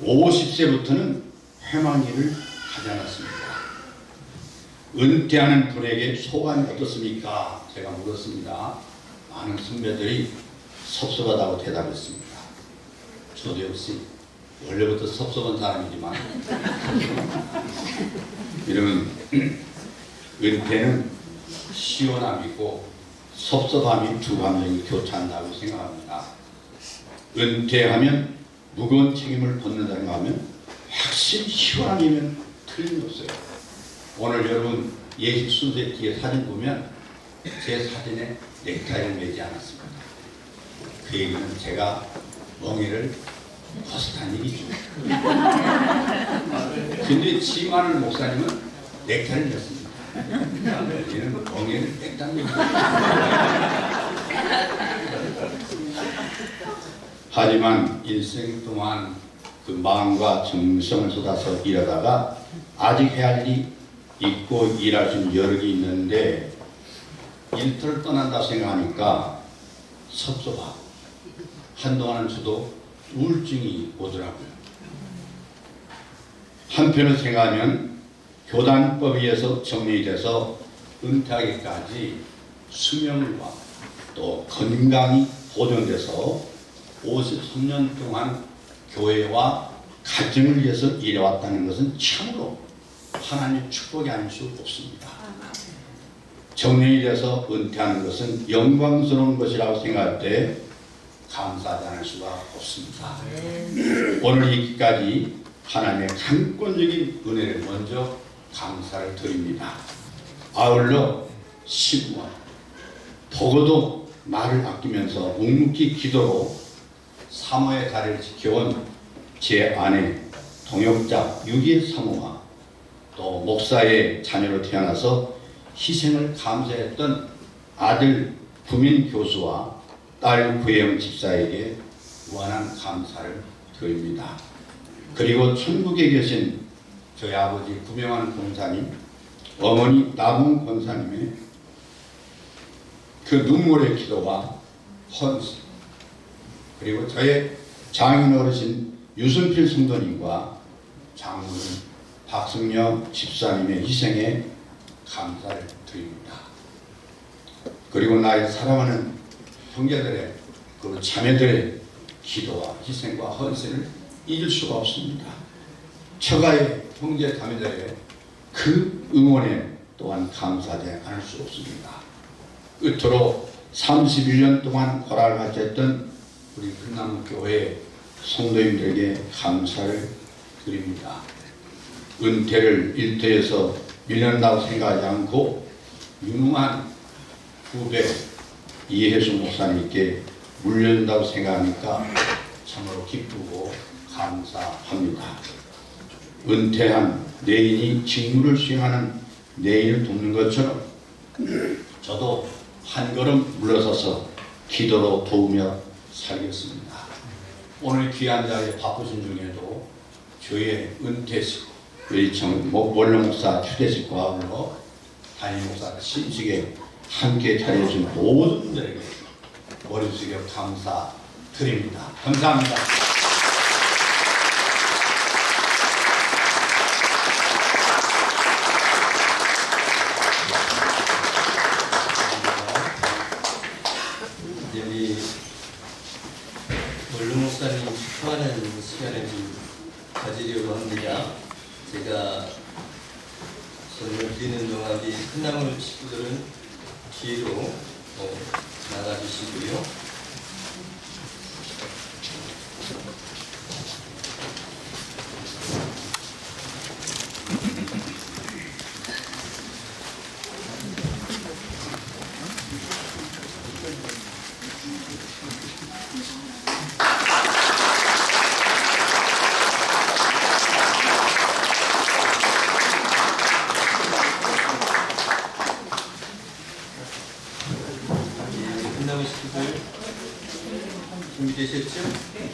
50세부터는 회막 일을 하지 않았습니다. 은퇴하는 분에게 소감이 어떻습니까? 제가 물었습니다. 많은 선배들이 섭섭하다고 대답했습니다. 저도 역시 원래부터 섭섭한 사람이지만 이러면 은퇴는 시원함이고 섭섭함이 두 감정이 교차한다고 생각합니다. 은퇴하면 무거운 책임을 벗는다는 거 하면 확실히 시원함이면 틀림없어요. 오늘 여러분 예식 순서에 뒤에 사진 보면 제 사진에 넥타이를 매지 않았습니다. 그 얘기는 제가 멍에를 벗었다는 얘기죠. 근데 치마를 목사님은 넥타이를 맸습니다. 얘는 멍에를 냈다는 얘기죠. 하지만 일생 동안 그 마음과 정성을 쏟아서 일하다가 아직 해야 할 일이 있고 일할 수 있는 여력이 있는데 일터를 떠난다 생각하니까 섭섭하고 한동안은 저도 우울증이 오더라고요. 한편으로 생각하면 교단법에 의해서 정리이 돼서 은퇴하기까지 수명과 또 건강이 보존돼서 53년 동안 교회와 가정을 위해서 일해왔다는 것은 참으로 하나님의 축복이 아닐 수 없습니다. 정년이 돼서 은퇴하는 것은 영광스러운 것이라고 생각할 때 감사하지 않을 수가 없습니다. 오늘 있기까지 하나님의 강권적인 은혜를 먼저 감사를 드립니다. 아울러 시구와 더고도 말을 아끼면서 묵묵히 기도로 사모의 자리를 지켜온 제 아내 동역자 유기의 사모와 또 목사의 자녀로 태어나서 희생을 감사했던 아들 부민 교수와 딸 구혜영 집사에게 무한한 감사를 드립니다. 그리고 천국에 계신 저희 아버지 구명환 권사님, 어머니 나봉 권사님의 그 눈물의 기도와 헌신, 그리고 저의 장인 어르신 유순필 성도님과 장모님 박승녀 집사님의 희생에 감사를 드립니다. 그리고 나의 사랑하는 형제들의 그리고 자매들의 기도와 희생과 헌신을 잊을 수가 없습니다. 처가의 형제 자매들의 그 응원에 또한 감사하지 않을 수 없습니다. 끝으로 31년 동안 고랄같이 우리 금남교회 성도님들에게 감사를 드립니다. 은퇴를 일터에서 밀려난다고 생각하지 않고 유능한 후배 이혜수 목사님께 물려준다고 생각하니까 참으로 기쁘고 감사합니다. 은퇴한 내인이 직무를 수행하는 내인을 돕는 것처럼 저도 한 걸음 물러서서 기도로 도우며 살겠습니다. 오늘 귀한 자리에 바쁘신 중에도 저희의 은퇴식, 의청 원로 목사 추대식과 아울러 담임 목사 친식에 함께 자리해준 모든 분들에게 머리 숙여 감사드립니다. 감사합니다. 여기 원로 목사님 축하하는 시간을 좀 가지려고 합니다. 제가 설명을 드리는 동안 이 큰나물 식구들은 뒤로 나가주시고요. 끝나고 식구들 준비되셨죠? 네.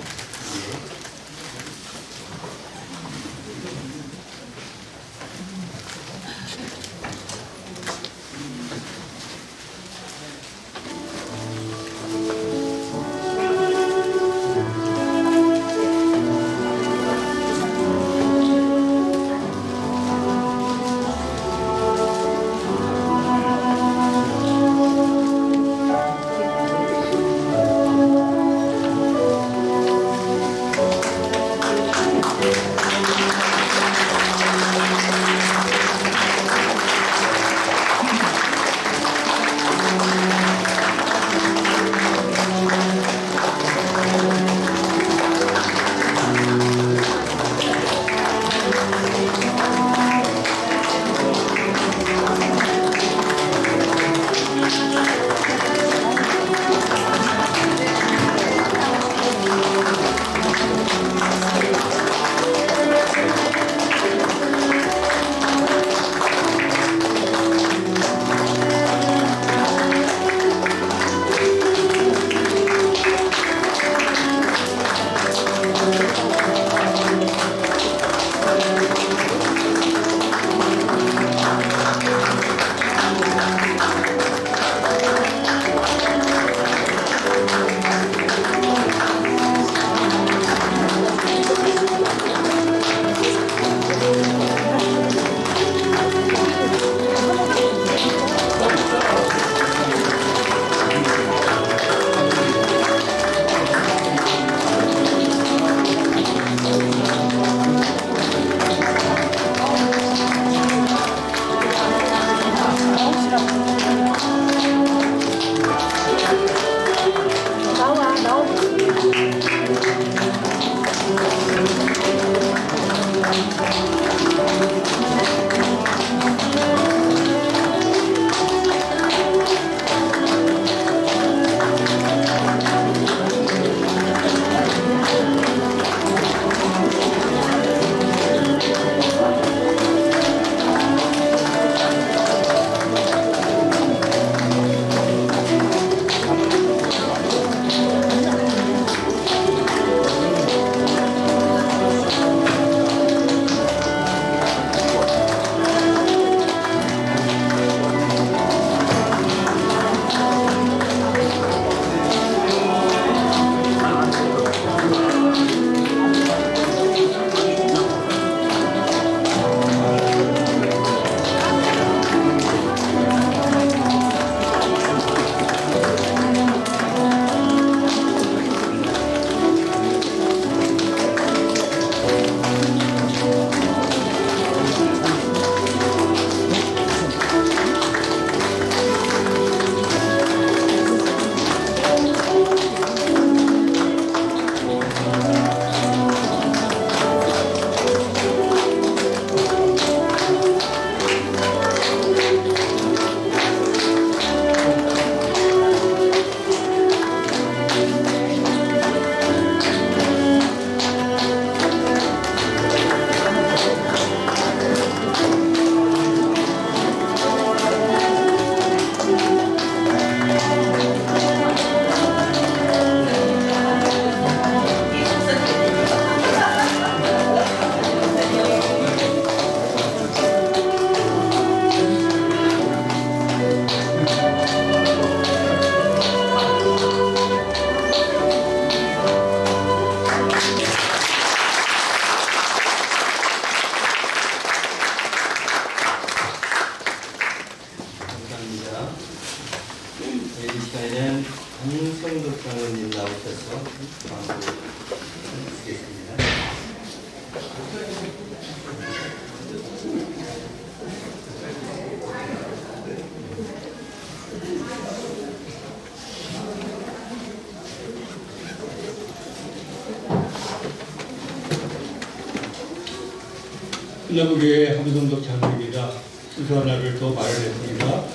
끝나무교회 함성덕 장로입니다. 순서 하나를 더 마련했습니다.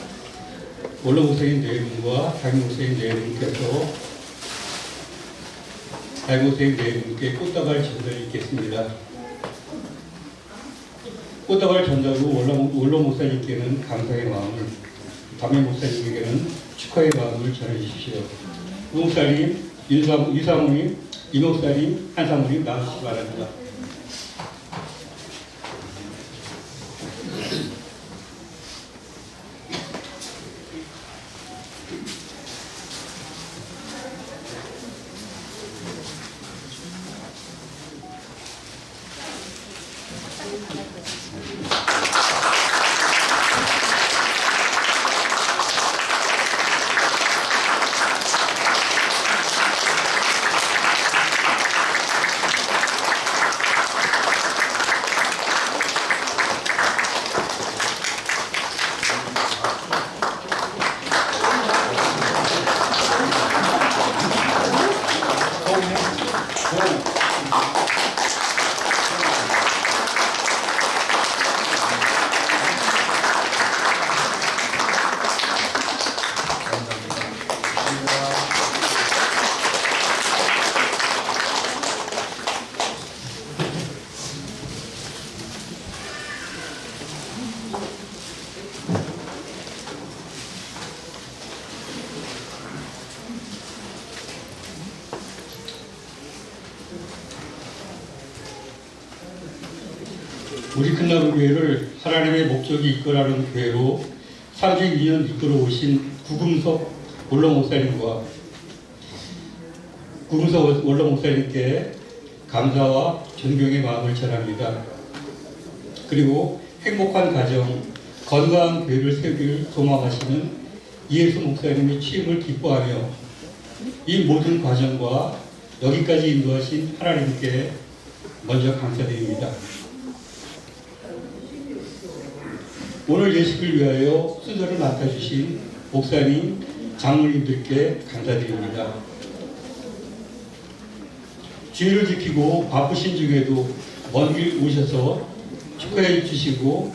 원로 목사님 네 분과 장로 목사님 네 분께서 장로 목사님 네 분께 꽃다발 전달이 있겠습니다. 꽃다발 전달 후 원로 목사님께는 감사의 마음을, 담임 목사님에게는 축하의 마음을 전해주십시오. 우 목사님, 유사모님, 이 목사님, 한 사모님 나와주시기 바랍니다. 우리 큰나무교회를 하나님의 목적이 이끌어가는 교회로 32년 이끌어오신 구금석 원로 목사님과 구금석 원로 목사님께 감사와 존경의 마음을 전합니다. 그리고 행복한 가정, 건강한 교회를 세우기를 소망하시는 이혜수 목사님의 취임을 기뻐하며 이 모든 과정과 여기까지 인도하신 하나님께 먼저 감사드립니다. 오늘 예식을 위하여 순서를 맡아주신 목사님, 장로님들께 감사드립니다. 주의를 지키고 바쁘신 중에도 먼 길 오셔서 축하해 주시고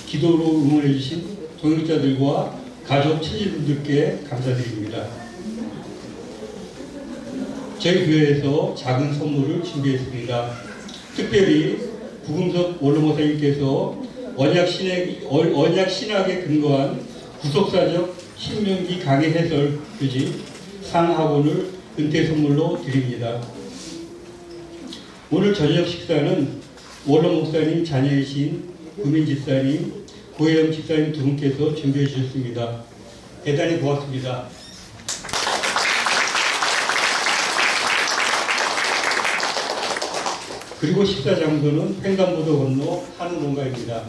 기도로 응원해 주신 동역자들과 가족, 친지분들께 감사드립니다. 저희 교회에서 작은 선물을 준비했습니다. 특별히 구금석 원로 목사님께서 언약 신학에 근거한 구속사적 신명기 강의 해설 교집 상학원을 은퇴 선물로 드립니다. 오늘 저녁 식사는 원로 목사님 자녀이신 구민 집사님, 고혜영 집사님 두 분께서 준비해 주셨습니다. 대단히 고맙습니다. 그리고 식사 장소는 횡단보도 건너 한우 농가입니다.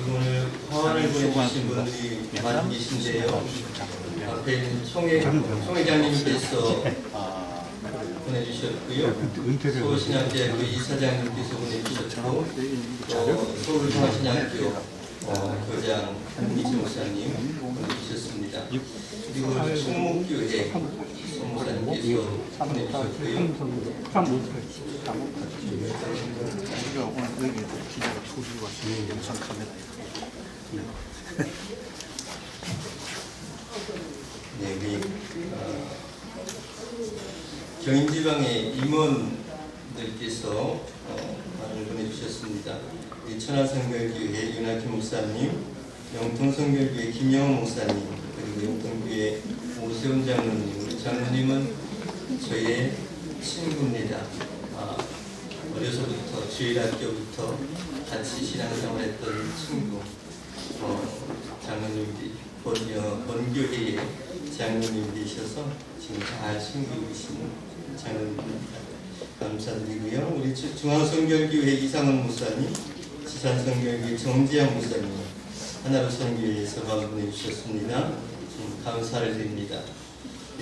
오늘 화환을 보내주신 분들이 많이 계신데요. 앞에 있는 총회장님께서 보내주셨고요. 서울신학대학교 이사장님께서 보내주셨고, 서울중앙신학교 교장 한미지 목사님 보내주셨습니다. 그리고 충목교회 목사님께서 보내주셨고요. 네, 우리 경인지방의 임원들께서 말을 보내주셨습니다. 천안성결교회 윤학희 목사님, 영통성결교회 김영호 목사님, 그리고 영통교회 오세훈 장로님. 우리 장로님은 저희의 친구입니다. 어려서부터 주일학교부터 같이 신앙생활했던 친구 장로님들이 본교회의 장로님이셔서 지금 잘 챙기고 계시는 장로님입니다. 감사드리고요. 우리 중앙성결교회 이상원 목사님, 지산성결교회 정지양 목사님, 하나로 선교회에서 방문해 주셨습니다. 감사를 드립니다.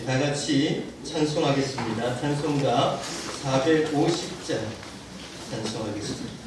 다 같이 찬송하겠습니다. 찬송가 450장 찬송하겠습니다.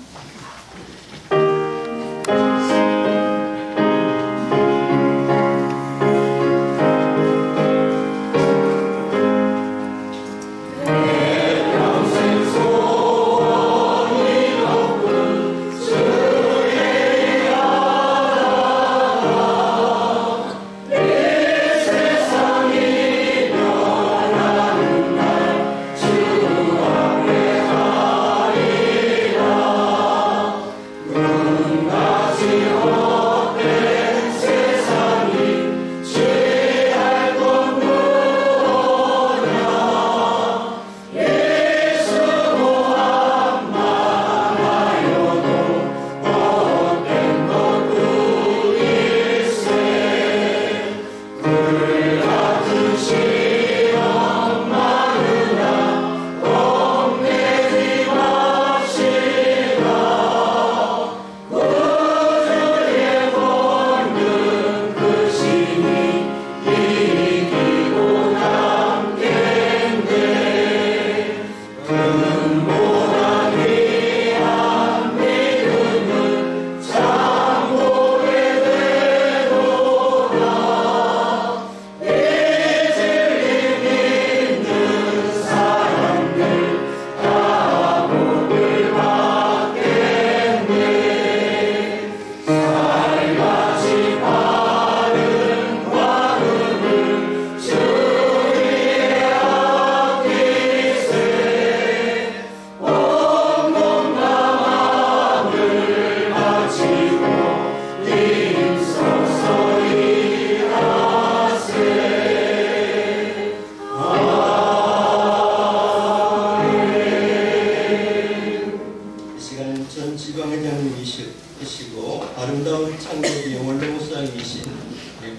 창조기 원로 목사님이신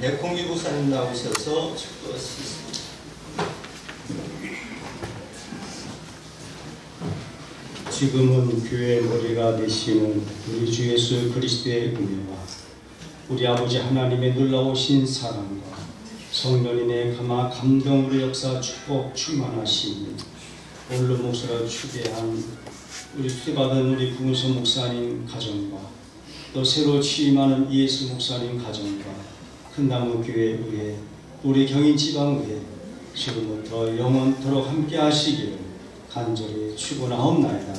백홍기 목사님 나오셔서 축도하시겠습니다. 지금은 교회 머리가 되시는 우리 주 예수 그리스도의 은혜와 우리 아버지 하나님의 놀라우신 사랑과 성령님의 감동으로 역사 축복 충만하신 원로 목사로 추대한 우리 수배받은 우리 구은소 목사님 가정과 또 새로 취임하는 이예수 목사님 가정과 큰나무 교회 의회 우리 경인 지방 의회 지금부터 영원토록 함께 하시기를 간절히 축원하옵나이다.